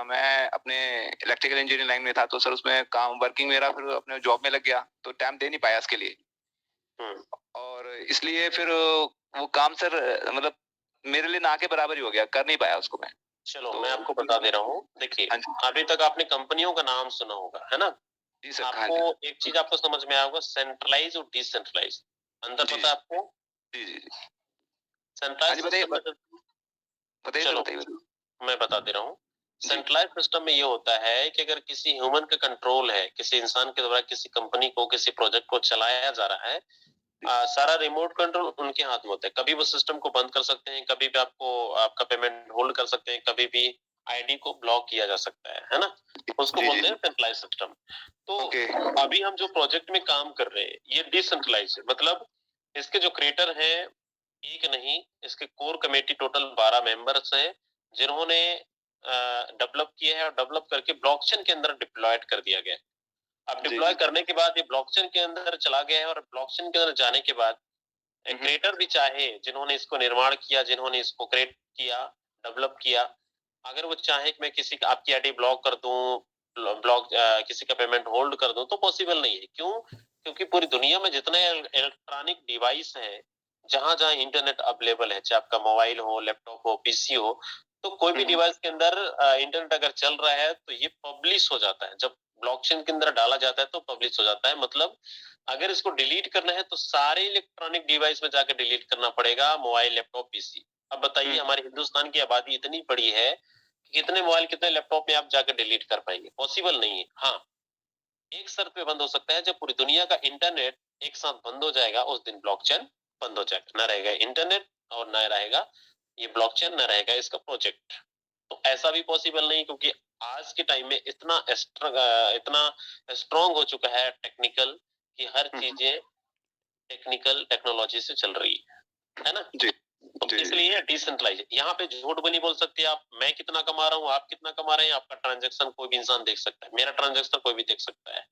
मैं अपने इलेक्ट्रिकल इंजीनियरिंग लाइन में था, तो सर उसमें काम वर्किंग मेरा फिर अपने जॉब में लग गया, तो टाइम दे नहीं पाया इसके लिए। और इसलिए फिर वो काम सर मतलब मेरे लिए ना के बराबर ही हो गया, कर नहीं पाया उसको मैं। चलो, तो मैं आपको बता दे रहा हूँ। देखिए, हाँ जी। अभी तक आपने कंपनियों का नाम सुना होगा, है ना? जी सर, आपको एक चीज आपको समझ में आया होगा, सेंट्रलाइज और डिसेंट्रलाइज। अंतर जी। पता है आपको? जी जी जी। हाँ सेंट्रलाइज जी, बताइए सिस्टम में बताइए सर, चलो बताइए। मैं बता दे रहा हूँ। जी। सेंट्रलाइज सिस्टम में ये होता है कि अगर किसी ह्यूमन का कंट्रोल है, किसी इंसान के द्वारा किसी कंपनी को, किसी प्रोजेक्ट को चलाया जा रहा है, सारा रिमोट कंट्रोल उनके हाथ में होता है। कभी वो सिस्टम को बंद कर सकते हैं, कभी भी आपको आपका पेमेंट होल्ड कर सकते हैं, कभी भी आईडी को ब्लॉक किया जा सकता है ना? उसको जी जी बोलते हैं सेंट्रलाइज सिस्टम। तो ओके। अभी हम जो प्रोजेक्ट में काम कर रहे हैं ये डिसेंट्रलाइज है। मतलब इसके जो क्रिएटर हैं, एक नहीं, इसके कोर कमेटी टोटल 12 मेंबर्स हैं, जिन्होंने डेवलप किया है और डेवलप करके ब्लॉकचेन के अंदर डिप्लॉयड कर दिया गया है। अब जी डिप्लॉय जी। करने के बाद ये ब्लॉकचेन के अंदर चला गया है, और ब्लॉकचेन के अंदर जाने के बाद क्रिएटर भी चाहे, जिन्होंने इसको निर्माण किया, जिन्होंने इसको क्रिएट किया, डेवलप किया, अगर वो चाहे कि मैं किसी का आपकी आईडी ब्लॉक कर दूं, ब्लॉक किसी का पेमेंट होल्ड कर दूं, तो पॉसिबल नहीं है। क्यों? क्योंकि पूरी दुनिया में जितने इलेक्ट्रॉनिक डिवाइस हैं, जहां जहां इंटरनेट अवेलेबल है, चाहे आपका मोबाइल हो, लैपटॉप हो, पीसी हो, तो कोई भी डिवाइस के अंदर इंटरनेट अगर चल रहा है तो ये पब्लिश हो जाता है। जब ब्लॉकचेन के अंदर डाला जाता है तो पब्लिश हो जाता है। मतलब अगर इसको डिलीट करना है तो सारे इलेक्ट्रॉनिक डिवाइस में जाकर डिलीट करना पड़ेगा, मोबाइल, लैपटॉप, पीसी। अब बताइए, हमारे हिंदुस्तान की आबादी इतनी बड़ी है कि कितने मोबाइल, कितने लैपटॉप में आप जाकर डिलीट कर पाएंगे? पॉसिबल नहीं है। हाँ, एक शर्त पे बंद हो सकता है, जब पूरी दुनिया का इंटरनेट एक साथ बंद हो जाएगा, उस दिन ब्लॉकचेन बंद हो जाएगा। ना रहेगा इंटरनेट और ना रहेगा ये ब्लॉकचेन, ना रहेगा इसका प्रोजेक्ट। तो ऐसा भी पॉसिबल नहीं, क्योंकि आज के टाइम में इतना स्ट्रांग हो चुका है टेक्निकल, कि हर चीजें टेक्निकल टेक्नोलॉजी से चल रही है ना? जी तो जी। इसलिए डिसेंट्रलाइज, यहाँ पे झूठ भी नहीं बोल सकते आप। मैं कितना कमा रहा हूँ, आप कितना कमा रहे हैं, आपका ट्रांजेक्शन कोई भी इंसान देख सकता है, मेरा ट्रांजेक्शन कोई भी देख सकता है।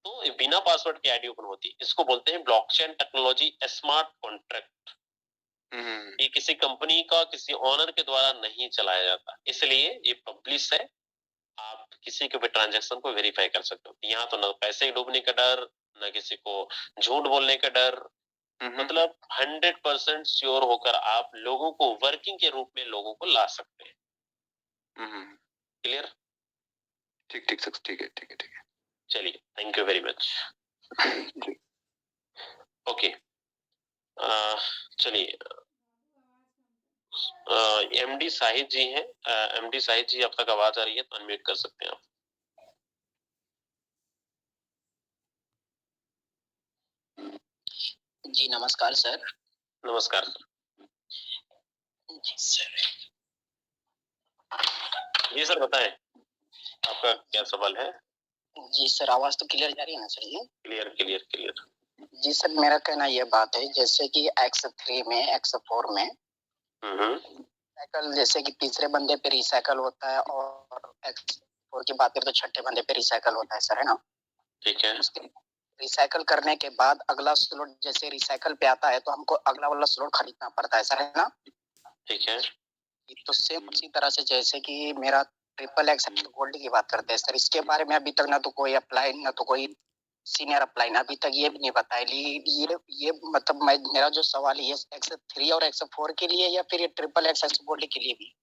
तो बिना पासवर्ड की आईडी ओपन होती है। इसको बोलते हैं ब्लॉकचेन टेक्नोलॉजी स्मार्ट कॉन्ट्रैक्ट। ये किसी कंपनी का किसी ओनर के द्वारा नहीं चलाया जाता, इसलिए ये पब्लिश है। आप किसी के भी ट्रांजेक्शन को वेरीफाई कर सकते हो। यहाँ तो ना पैसे डूबने का डर, ना किसी को झूठ बोलने का डर। मतलब 100% श्योर होकर आप लोगों को वर्किंग के रूप में लोगों को ला सकते हैं। क्लियर? ठीक ठीक सर, ठीक है ठीक है ठीक है। चलिए, thank thank you very much. Okay, चलिए, एमडी साहिद जी हैं। एमडी साहिद जी, अब तक आवाज आ रही है तो अनम्यूट कर सकते हैं आप। जी नमस्कार सर। नमस्कार जी सर। जी सर, बताएं आपका क्या सवाल है। जी सर, आवाज तो क्लियर जा रही है ना सर जी? Clear clear clear. जी सर, मेरा कहना ये बात है, जैसे कि X3 में, X4 में रिसाइकल, जैसे कि तीसरे बंदे पे रिसाइकल होता है और X4 की बात करें तो छठे बंदे पे रिसाइकल होता है सर, है ना? ठीक है। उसके रिसाइकल करने के बाद अगला स्लॉट जैसे रिसाइकल पे आता है तो हमको अगला वाला स्लॉट खरीदना पड़ता है सर, है ना? ठीक है। तो सेम उसी तरह से जैसे कि मेरा ट्रिपल एक्स गोल्ड की बात करते हैं सर, इसके बारे में अभी तक ना तो कोई अप्लाई, ना तो कोई सीनियर अप्लाई, ना अभी तक ये भी नहीं बताया। ये मतलब मेरा जो सवाल है, ये X3 और X4 के लिए या फिर ये ट्रिपल एक्स गोल्ड के लिए भी?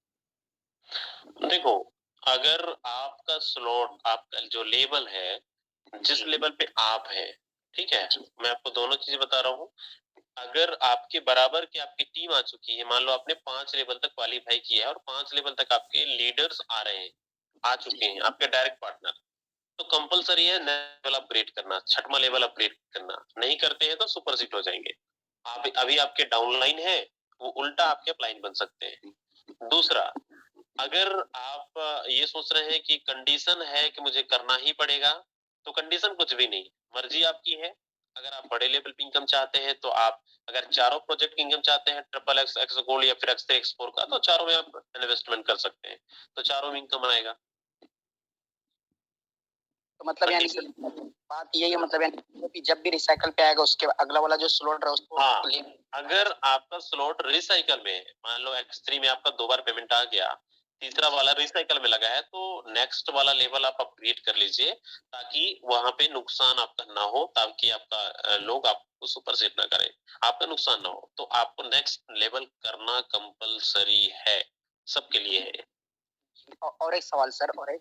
देखो, अगर आपका स्लॉट, आपका जो लेवल है, जिस लेवल पे आप है, ठीक है, मैं आपको दोनों चीजें बता रहा हूँ। अगर आपके बराबर की आपकी टीम आ चुकी है, मान लो आपने 5 लेवल तक क्वालिफाई किया है और 5 लेवल तक आपके लीडर्स आ रहे हैं, आ चुके हैं, आपके डायरेक्ट पार्टनर, तो कंपलसरी है लेवल अपग्रेड करना, छठवां लेवल अपग्रेड करना। नहीं करते हैं तो सुपर सीट हो जाएंगे। आप अभी आपके डाउनलाइन है, वो उल्टा आपके अपलाइन बन सकते हैं। दूसरा, अगर आप ये सोच रहे हैं कि कंडीशन है कि मुझे करना ही पड़ेगा, तो कंडीशन कुछ भी नहीं, मर्जी आपकी है। अगर आप बड़े लेवल पे इनकम चाहते हैं तो आप, अगर चारों प्रोजेक्ट की इनकम चाहते हैं, ट्रिपल एक्स, एक्स गोल्ड या फिर X3 X4 का, तो चारों में आप इन्वेस्टमेंट कर सकते हैं, तो चारों में इनकम आएगा। तो मतलब यानी कि बात यही है, मतलब यानी कि जब भी रिसाइकल पे आएगा उसके अगला वाला जो स्लॉट है उसको हाँ, अगर आपका स्लॉट रिसाइकल में है, मान लो X3 में आपका 2 बार पेमेंट आ गया, तीसरा वाला रिसाइकल में लगा है, तो नेक्स्ट वाला लेवल आप अपग्रेड कर लीजिए, ताकि वहां पे नुकसान आपका ना हो, ताकि आपका लोग आपको सुपरसेट ना करें, आपका नुकसान ना हो। तो आपको नेक्स्ट लेवल करना कंपलसरी है, सबके लिए है। और एक सवाल सर, और एक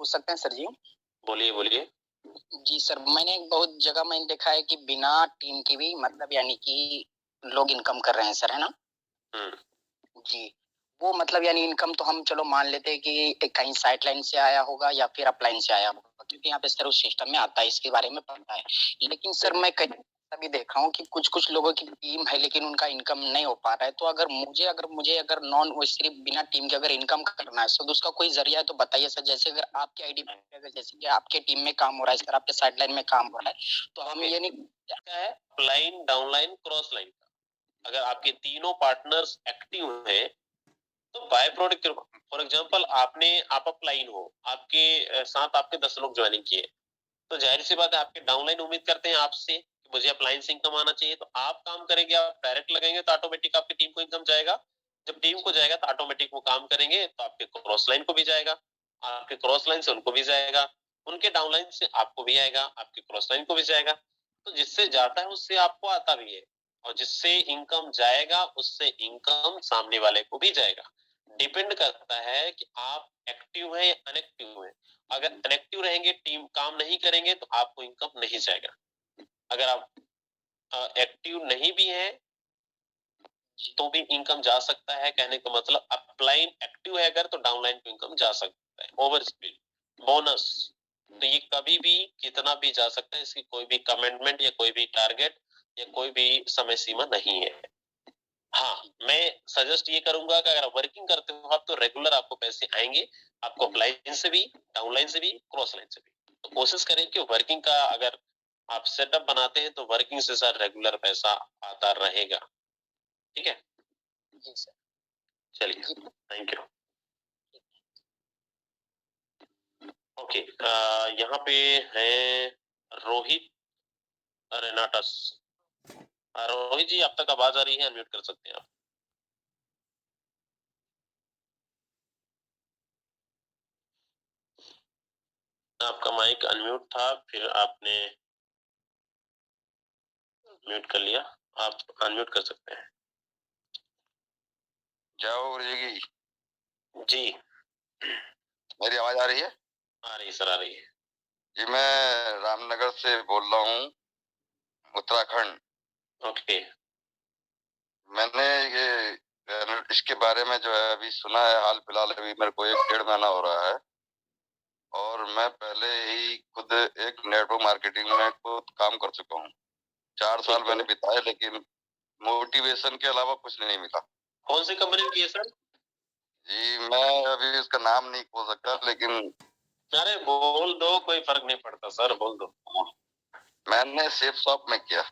पूछ सकते हैं सर जी? बोलिए बोलिए। जी सर, मैंने बहुत जगह मैंने देखा है कि बिना टीम की भी, मतलब यानी कि लोग इनकम कर रहे हैं सर, है ना? जी, वो मतलब यानी इनकम तो हम चलो मान लेते हैं कि कहीं साइड लाइन से आया होगा या फिर अपलाइन से आया होगा, क्योंकि यहाँ पे सर उस सिस्टम में आता है, इसके बारे में पता है। लेकिन सर मैं कहीं अभी देखा हूँ कि कुछ लोगों की टीम है लेकिन उनका इनकम नहीं हो पा रहा है। तो अगर नॉन, वो सिर्फ बिना टीम के अगर इनकम करना है तो उसका कोई जरिया है तो बताइए सर। जैसे अगर आपके आईडी पे, अगर जैसे कि आपके टीम में काम हो रहा है सर, आपके साइड लाइन में काम हो रहा है, तो हम ये नहीं क्या है, अपलाइन, डाउनलाइन, क्रॉस लाइन का, अगर आपके तीनों पार्टनर्स एक्टिव हैं, तो बाय प्रोडक्ट, फॉर एग्जांपल आप अपलाइन हो, आपके साथ आपके 10 लोग ज्वाइनिंग किए, तो जाहिर सी बात है आपके डाउनलाइन उम्मीद करते हैं आपसे कि मुझे अपलाइन से इनकम आना चाहिए, तो आप काम करेंगे, आप डायरेक्ट लगेंगे तो ऑटोमेटिक आपकी टीम को इनकम जाएगा। जब टीम को जाएगा तो ऑटोमेटिक वो काम करेंगे, तो आपके क्रॉस लाइन को भी जाएगा, आपके क्रॉस लाइन से उनको भी जाएगा, उनके डाउनलाइन से आपको भी आएगा, आपके क्रॉस लाइन को भी जाएगा। तो जिससे जाता है उससे आपको आता भी है, और जिससे इनकम जाएगा उससे इनकम सामने वाले को भी जाएगा। डिपेंड करता है कि आप एक्टिव हैं या अनएक्टिव हैं। अगर अनएक्टिव रहेंगे, टीम काम नहीं करेंगे, तो आपको इनकम नहीं जाएगा। अगर आप एक्टिव नहीं भी हैं तो भी इनकम जा सकता है। कहने का मतलब अपलाइन एक्टिव है अगर, तो डाउनलाइन को इनकम जा सकता है। ओवर स्पीड, बोनस, तो ये कभी भी कितना भी जा सकता है, इसकी कोई भी कमेंटमेंट या कोई भी टारगेट या कोई भी समय सीमा नहीं है। हाँ, मैं सजेस्ट ये करूंगा कि अगर आप वर्किंग करते हो आप, तो रेगुलर आपको पैसे आएंगे, आपको अपलाइन से भी, डाउनलाइन से भी, क्रॉस लाइन से भी। तो कोशिश करें कि वर्किंग का अगर आप सेटअप बनाते हैं तो वर्किंग से सर रेगुलर पैसा आता रहेगा। ठीक है जी सर। चलिए, थैंक यू। ओके, यहाँ पे हैं रोहित रेनाटस। रोहित जी, आप तक आवाज आ रही है, अनम्यूट कर सकते हैं आप। आपका माइक अनम्यूट था, फिर आपने म्यूट कर लिया, आप अनम्यूट कर सकते हैं। जाओ गुरुजी की। जी, मेरी आवाज आ रही है? आ रही है सर, आ रही है। जी मैं रामनगर से बोल रहा हूँ, उत्तराखंड। ओके। मैंने ये इसके बारे में जो है अभी सुना है, हाल फिलहाल अभी मेरे को 1-1.5 महीना हो रहा है, और मैं पहले ही खुद एक नेटवर्क मार्केटिंग में खुद काम कर चुका हूँ। 4 साल मैंने बिताए, लेकिन मोटिवेशन के अलावा कुछ नहीं मिला। कौन सी कंपनी की है सर? जी मैं अभी उसका नाम नहीं बोल सकता, लेकिन अरे बोल दो, कोई फर्क नहीं पड़ता सर, बोल दो। मैंने सेफ शॉप में किया।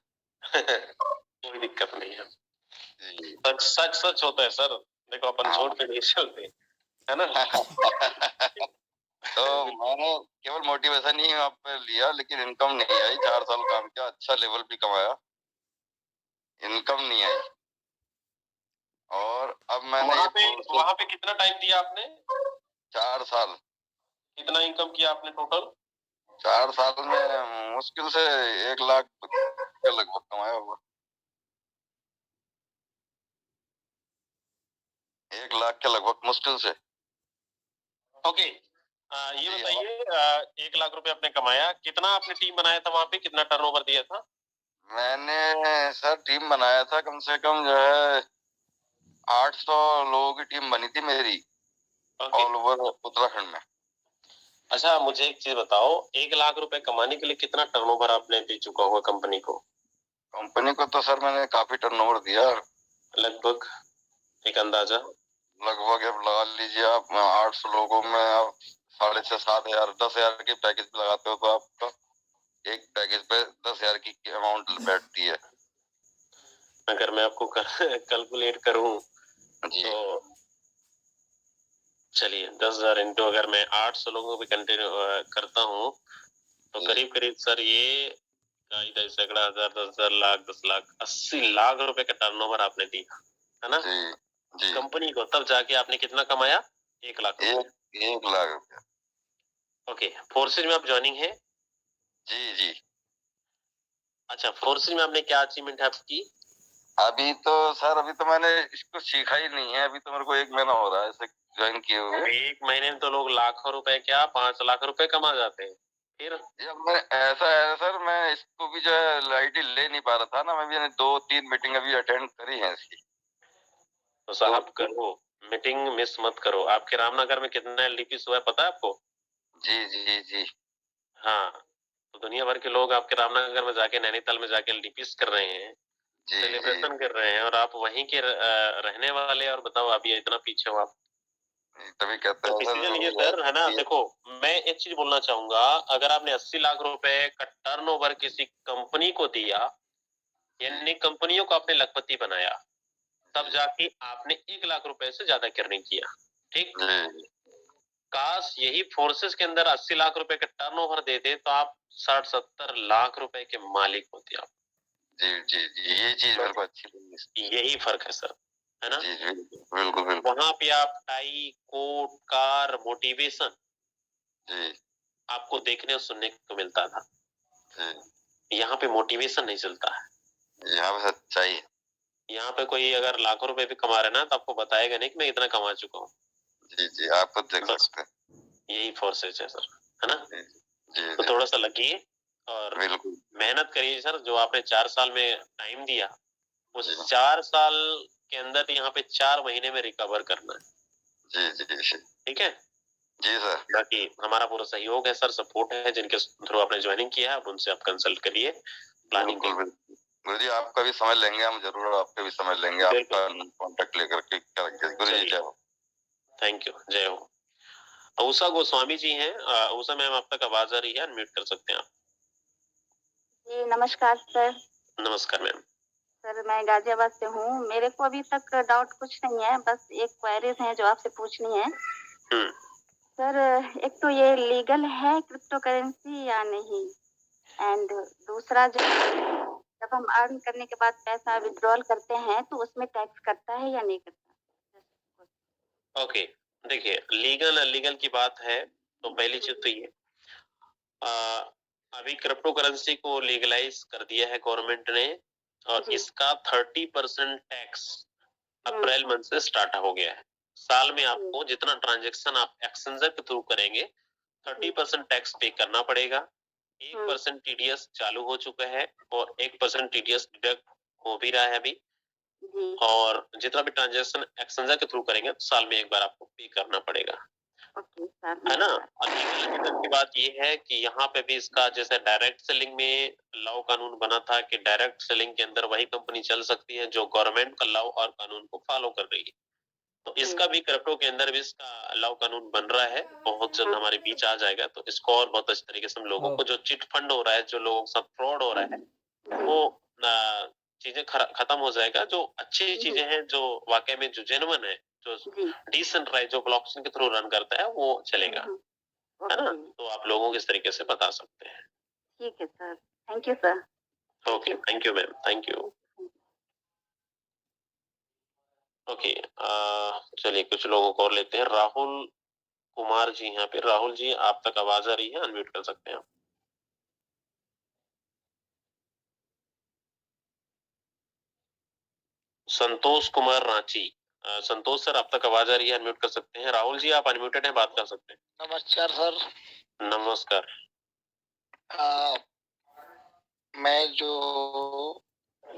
कोई दिक्कत नहीं है, सच सच सच होता है सर। देखो अपन झूठ पे नहीं चलते, है ना? तो मैंने केवल मोटिवेशन ही वहाँ पे लिया, लेकिन इनकम नहीं आई। 4 साल काम किया, अच्छा लेवल भी कमाया, इनकम नहीं आई। और अब मैंने वहाँ पे कितना टाइम दिया आपने? 4 साल। कितना इनकम किया आपने टोटल? 4 साल में मुश्किल से 1 लाख के लगभग कमाया होगा। 1 लाख के लगभग मुश्किल से। ओके। ये बताइए, 1 लाख रुपए आपने कमाया, कितना आपने टीम बनाया था वहाँ पे, कितना टर्नओवर दिया था? मैंने सर टीम बनाया था, कम से कम जो है 800 लोगों की टीम बनी थी मेरी, ऑल ओवर उत्तराखंड में। अच्छा मुझे एक चीज बताओ, 1 लाख रुपए कमाने के लिए कितना टर्नओवर आपने दे चुका होगा कंपनी को? कंपनी को तो सर मैंने काफी टर्नओवर दिया। लगभग एक अंदाजा? लगभग अब लगा लीजिए आप, 800 लोगों में आप 6,500-7 हजार 10 हजार के पैकेज लगाते हो, तो आपका एक पैकेज पे 10 हजार की अमाउंट बैठती है। अगर मैं आपको कैलकुलेट करूं तो चलिए 10,000 इंटू अगर मैं 800 लोगों पे कंटिन्यू करता हूँ तो करीब करीब सर ये 2.5 सैकड़ा हजार 10,000 लाख 10 लाख 80 लाख रुपए का टर्नओवर आपने दिया, है ना? जी। कंपनी को तब जाके आपने कितना कमाया? 1 लाख रुपए। 1 लाख रुपया। ओके, फोर्सेज में आप ज्वाइनिंग है? जी। अच्छा, फोर्सेज में आपने क्या अचीवमेंट है आपकी? अभी तो सर अभी तो मैंने इसको सीखा ही नहीं है, अभी तो मेरे को 1 महीना हो रहा है इसे ज्वाइन किए हुए। 1 महीने में तो लोग लाखों रुपए क्या 5 लाख रुपए कमा जाते हैं। फिर मैं ऐसा है सर, मैं इसको भी जो है लाइटली ले नहीं पा रहा था ना, मैं भी 2-3 मीटिंग अभी अटेंड करी है इसकी। तो साहब करो, मीटिंग मिस मत करो। आपके रामनगर में कितना एलडीपीस हुआ है पता है आपको? जी। हाँ, तो दुनिया भर के लोग आपके रामनगर में जाके नैनीताल में जाके एलडीपीस कर रहे हैं, सेलिब्रेशन कर रहे हैं, और आप वहीं के रहने वाले, और बताओ आप ये इतना पीछे हो आप। तभी कहते हैं डिसीजन ये सर, है ना? देखो मैं एक चीज बोलना चाहूंगा, अगर आपने 80 लाख रुपए का टर्नओवर किसी कंपनी को दिया, यानी कंपनियों को आपने लखपति बनाया, तब जाके आपने 1 लाख रुपए से ज्यादा अर्निंग किया। ठीक, काश यही फोर्सेस के अंदर 80 लाख रुपए का टर्नओवर देते तो आप 60-70 लाख रुपए के मालिक होते आप। जी ये चीज मेरे को अच्छी लगी। यही फर्क है सर, है ना? बिल्कुल। वहां पे आप टाई कोट कार मोटिवेशन आपको देखने और सुनने को मिलता था। यहाँ पे मोटिवेशन नहीं चलता है, यहाँ पे सच्चाई है। यहाँ पे कोई अगर लाखों रुपए भी कमा रहे ना तो आपको बताएगा नहीं कि मैं इतना कमा चुका हूँ। जी आप खुद देख सकते हैं। यही फोर्सेज है सर, है ना? जी। तो थोड़ा सा लगिए और मेहनत करिए सर। जो आपने 4 साल में टाइम दिया, उस 4 साल के अंदर यहाँ पे 4 महीने में रिकवर करना है। जी ठीक है जी सर। बाकी हमारा पूरा सहयोग है सर, सपोर्ट है। जिनके थ्रू आपने ज्वाइनिंग किया है, आप उनसे आप कंसल्ट करिए, प्लानिंग करिए। गुरु जी आपका भी समय लेंगे हम, जरूर आपका भी समय लेंगे, आपका कांटेक्ट लेकर के करेंगे। गुरु जी जय हो। थैंक यू, जय हो। उषा गोस्वामी जी हैं। उषा मैम आप तक आवाज आ रही है, अनम्यूट कर सकते हैं आप। जी नमस्कार सर। नमस्कार मैम। सर मैं गाजियाबाद से हूँ। मेरे को अभी तक डाउट कुछ नहीं है, बस एक क्वेरीज है जो आपसे पूछनी है। सर एक तो ये लीगल है क्रिप्टो करेंसी या नहीं, एंड दूसरा जब हम अर्न करने के बाद पैसा विड्रॉल करते हैं तो उसमें टैक्स करता है या नहीं करता? ओके, देखिए लीगल अनलीगल की बात है तो पहली चीज तो ये अभी क्रिप्टो करेंसी को लीगलाइज कर दिया है गवर्नमेंट ने, और इसका 30% टैक्स अप्रैल मंथ से स्टार्ट हो गया है। साल में आपको जितना ट्रांजैक्शन आप एक्सचेंजर के थ्रू करेंगे 30% टैक्स पे करना पड़ेगा। 1% TDS चालू हो चुका है और 1% TDS डिडक्ट हो भी रहा है अभी। और जितना भी ट्रांजेक्शन एक्सचेंजर के थ्रू करेंगे साल में एक बार आपको पे करना पड़ेगा, है ना। और लीगल की बात ये है कि यहाँ पे भी इसका जैसे डायरेक्ट सेलिंग में लॉ कानून बना था कि डायरेक्ट सेलिंग के अंदर वही कंपनी चल सकती है जो गवर्नमेंट का लॉ और कानून को फॉलो कर रही है। तो इसका भी क्रिप्टो के अंदर भी इसका लॉ कानून बन रहा है, बहुत जल्द हमारे बीच आ जाएगा। तो इसको और बहुत अच्छे तरीके से हम लोगों को जो चिट फंड हो रहा है, जो लोगों के साथ फ्रॉड हो रहा है, वो चीजें खत्म हो जाएगा। जो अच्छी चीजें हैं, जो वाकई में जो जेन्युइन है, जो डिसेंट्रलाइज, जो ब्लॉकचेन के थ्रू रन करता है, वो चलेगा, है ना। तो आप लोगों को इस तरीके से बता सकते हैं। ठीक है sir, thank you sir. Okay, thank you ma'am, thank you. Okay, चलिए कुछ लोगों को और लेते हैं। राहुल कुमार जी यहाँ पे। राहुल जी, आप तक आवाज आ रही है, अनम्यूट कर सकते हैं आप। संतोष कुमार रांची। संतोष सर, आप तक आवाज आ रही है, अनम्यूट कर सकते हैं। राहुल जी, आप अनम्यूटेड हैं, बात कर सकते हैं। नमस्कार सर। नमस्कार। मैं जो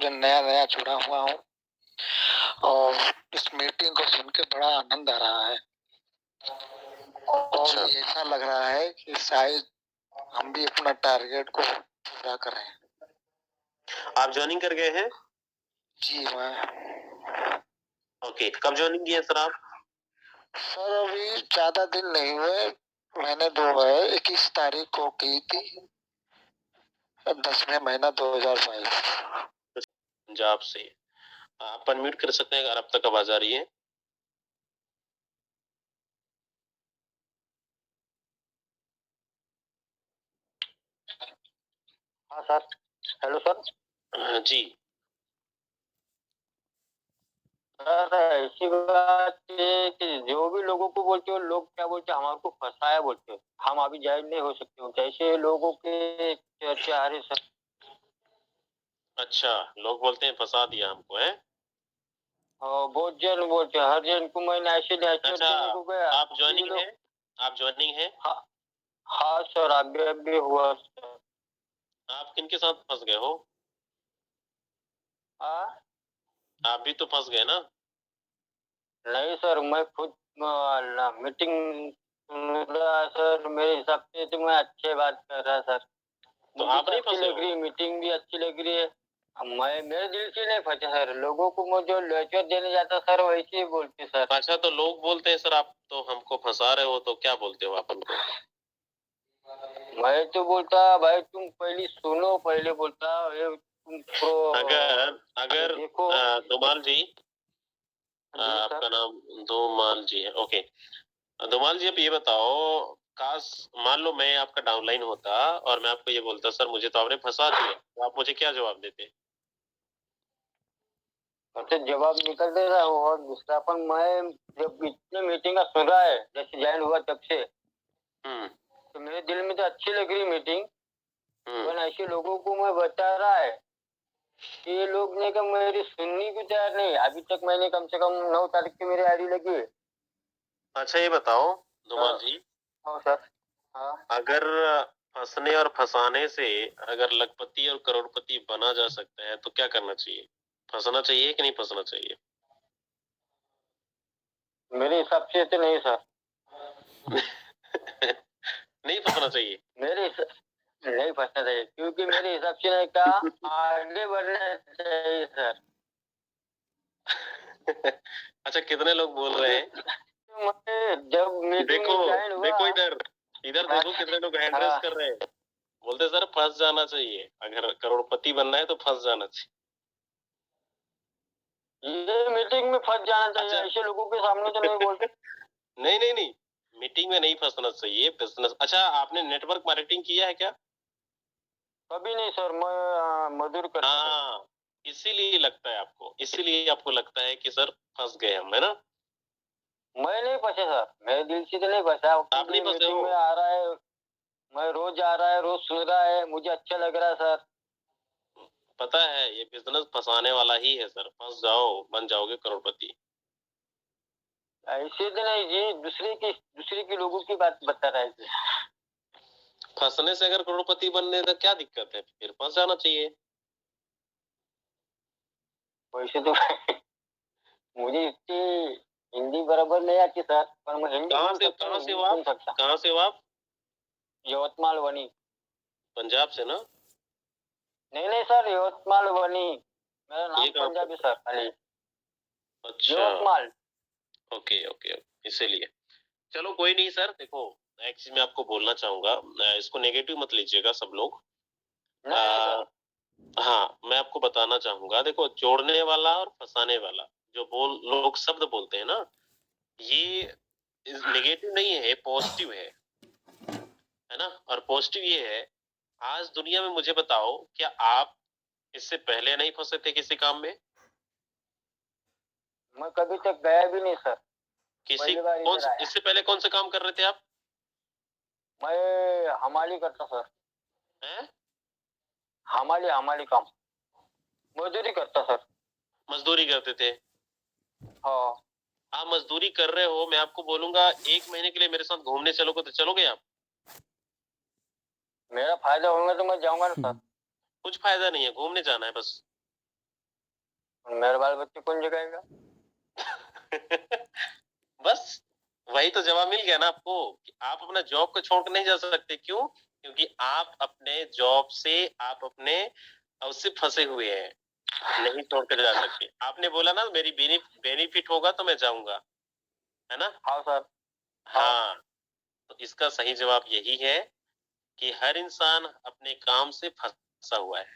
नया जुड़ा हुआ हूँ और इस मीटिंग को सुन के बड़ा आनंद आ रहा है और ऐसा लग रहा है कि शायद हम भी अपना टारगेट को पूरा करें। आप ज्वाइनिंग कर गए हैं? जी मैं। ओके, कब ज्वाइनिंग किया सर आप? सर अभी ज्यादा दिन नहीं हुए, मैंने 21 तारीख को की थी, 10वें महीना 2022। पंजाब से। आप अनम्यूट कर सकते हैं अगर आप तक आवाज आ रही है। हाँ सर, हेलो सर। जी सर, ऐसी बात है कि जो भी लोगों को बोलते हो, लोग क्या बोलते हैं, हमारे को फंसाया बोलते हैं, हम अभी ज्वाइन नहीं हो सकते। कैसे लोगों के चर्चा आ रही सर। अच्छा, लोग बोलते हैं फंसा दिया हमको, है? बहुत जन बोलते हैं, हर जन को मैंने ऐसे अच्छा, आप ज्वाइनिंग है? आप ज्वाइनिंग है? हाँ सर, आगे भी हुआ सर। आप किन के साथ फंस गए हो? आप भी तो फंस गए ना? नहीं सर, मैं खुद मीटिंग सर, मेरे हिसाब से तो मैं अच्छे बात कर रहा सर। तो आप नहीं फंसे लग रही, मीटिंग भी अच्छी लग रही है। मैं मेरे दिल से नहीं फंसा सर, लोगों को मैं जो लेक्चर देने जाता सर वैसे ही बोलते सर। अच्छा, तो लोग बोलते हैं सर आप तो हमको फंसा रहे हो, तो क्या बोलते हो आप हमको? मैं तो बोलता भाई तुम पहले सुनो, पहले बोलता तुमको अगर देखो। धुमाल जी, आपका नाम धुमाल जी है, ओके। धुमाल जी, आप ये बताओ, काश मान लो मैं आपका डाउनलाइन होता और मैं आपको ये बोलता सर मुझे तो आपने फंसा दिया, तो आप मुझे क्या जवाब देते? तो जवाब निकल दे रहा हो। और दूसरा अपन, मैं जब इतने मीटिंग सुन रहा है जैसे ज्वाइन हुआ तब से, तो मेरे दिल में तो अच्छी लग रही मीटिंग, पर ऐसे लोगों को मैं बता रहा है कि ये लोग ने कहा मेरी सुनने को तैयार नहीं। अभी तक मैंने कम से कम 9 तारीख की मेरी आईडी लगी है। अच्छा, ये बताओ धुमाल जी। हाँ सर। हाँ, अगर फंसने और फंसाने से अगर लखपति और करोड़पति बना जा सकता है तो क्या करना चाहिए? फंसना चाहिए कि नहीं फंसना चाहिए? मेरे हिसाब से तो नहीं सर। नहीं फंसना चाहिए। नहीं फंसना चाहिए, क्योंकि मेरे हिसाब से नहीं कहा आगे बढ़ना चाहिए सर। अच्छा, कितने लोग बोल रहे हैं? जब मीटिंग देखो इधर इधर देखो, कितने लोग हैंड रेज कर रहे हैं, बोलते सर फंस जाना चाहिए, अगर करोड़पति बनना है तो फंस जाना चाहिए। ये मीटिंग में फंस जाना चाहिए। अच्छा, ऐसे लोगों के सामने तो नहीं बोलते। नहीं नहीं नहीं, मीटिंग में नहीं फंसना चाहिए, बिजनेस। अच्छा, आपने नेटवर्क मार्केटिंग किया है क्या? कभी नहीं सर, मैं मजदूर करता। हाँ, इसीलिए लगता है आपको, इसीलिए आपको लगता है कि सर फंस गए हम, है ना? मैं नहीं फंसे सर, मेरे दिल से तो नहीं फंसा। आप नहीं फंसे हो? में आ रहा है, मैं रोज आ रहा है, रोज सुन रहा है, मुझे अच्छा लग रहा है सर। पता है ये बिजनेस फंसाने वाला ही है सर, फंस जाओ बन जाओगे करोड़पति। ऐसे तो नहीं जी, दूसरे की लोगों की बात बता रहा है जी। फंसने से अगर करोड़पति बनने तो क्या दिक्कत है, फिर फंस जाना चाहिए। वैसे तो मुझे इतनी हिंदी बराबर नहीं आती सर, पर मैं हिंदी कहाँ बोल से सकता हूँ, कहाँ से हिंदी हो सुन आप? सकता। कहाँ से हो आप? यवतमाल वनी। पंजाब से ना? नहीं नहीं सर, यवतमाल वनी, मेरा नाम ये कहाँ पर? पंजाबी सर खाली। अच्छा, यवतमाल। ओके ओके, इसीलिए। चलो कोई नहीं सर, देखो एक चीज मैं आपको बोलना चाहूंगा, इसको नेगेटिव मत लीजिएगा सब लोग। नहीं नहीं सर। हाँ, मैं आपको बताना चाहूंगा, देखो जोड़ने वाला और फंसाने वाला जो लोग शब्द बोलते हैं ना, ये नेगेटिव नहीं है, पॉजिटिव है ना। और पॉजिटिव ये है, आज दुनिया में मुझे बताओ, क्या आप इससे पहले नहीं फंसे थे किसी काम में? मैं कभी तक गया भी नहीं सर। किसी पहली बार कौन इधर आया। इससे पहले कौन सा काम कर रहे थे आप? मैं हमाली करता सर। हैं? हमाली हमाली काम, मजदूरी करता सर। मजदूरी करते थे? हाँ। आप मजदूरी कर रहे हो, मैं आपको बोलूंगा 1 महीने के लिए मेरे साथ घूमने चलोगे तो चलोगे आप? मेरा फायदा होगा तो मैं जाऊंगा ना सर। कुछ फायदा नहीं है, घूमने जाना है बस। मेरे बाल बच्चे कौन जगाएगा? बस वही तो जवाब मिल गया ना आपको, कि आप अपना जॉब को छोड़ कर नहीं जा सकते। क्यों? क्योंकि आप अपने जॉब से, आप अपने उससे फंसे हुए हैं, नहीं छोड़ कर जा सकते। आपने बोला ना मेरी बेनिफिट होगा तो मैं जाऊंगा, है ना? हाँ सर। हाँ, तो इसका सही जवाब यही है कि हर इंसान अपने काम से फंसा हुआ है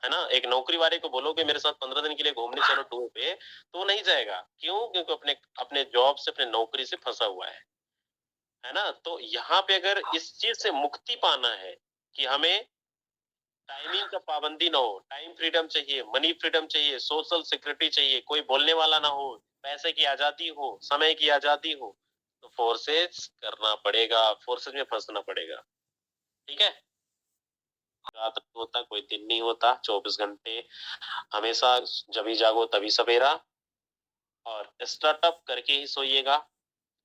ना। एक नौकरी वाले को बोलोगे मेरे साथ 15 दिन के लिए घूमने चलो टूर पे, तो वो नहीं जाएगा। क्यों? क्योंकि अपने अपने जॉब से, अपने नौकरी से फंसा हुआ है ना। तो यहाँ पे अगर इस चीज से मुक्ति पाना है कि हमें टाइमिंग का पाबंदी ना हो, टाइम फ्रीडम चाहिए, मनी फ्रीडम चाहिए, सोशल सिक्योरिटी चाहिए, कोई बोलने वाला ना हो, पैसे की आजादी हो, समय की आजादी हो, तो फोर्सेज करना पड़ेगा, फोर्सेज में फंसना पड़ेगा। ठीक है? रात नहीं होता, कोई दिन नहीं होता, 24 घंटे हमेशा, जब ही जागो तभी सवेरा। और स्टार्टअप करके ही सोइएगा।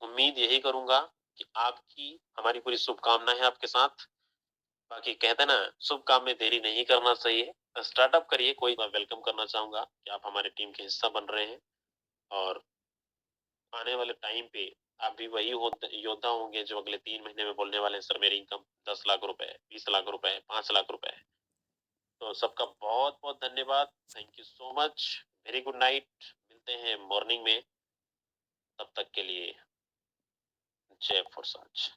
उम्मीद यही करूंगा कि आपकी, हमारी पूरी शुभकामना है आपके साथ। बाकी कहते ना, शुभ काम में देरी नहीं करना चाहिए। स्टार्टअप करिए, कोई मैं वेलकम करना चाहूंगा कि आप हमारे टीम के हिस्सा बन रहे हैं। और आने वाले टाइम पे आप भी वही योद्धा होंगे जो अगले 3 महीने में बोलने वाले हैं, सर मेरी इनकम 10 लाख रुपए, 20 लाख रुपए, 5 लाख रुपए। तो सबका बहुत बहुत धन्यवाद, thank you so much, very good night, मिलते हैं मॉर्निंग में, तब तक के लिए जय फॉर साच।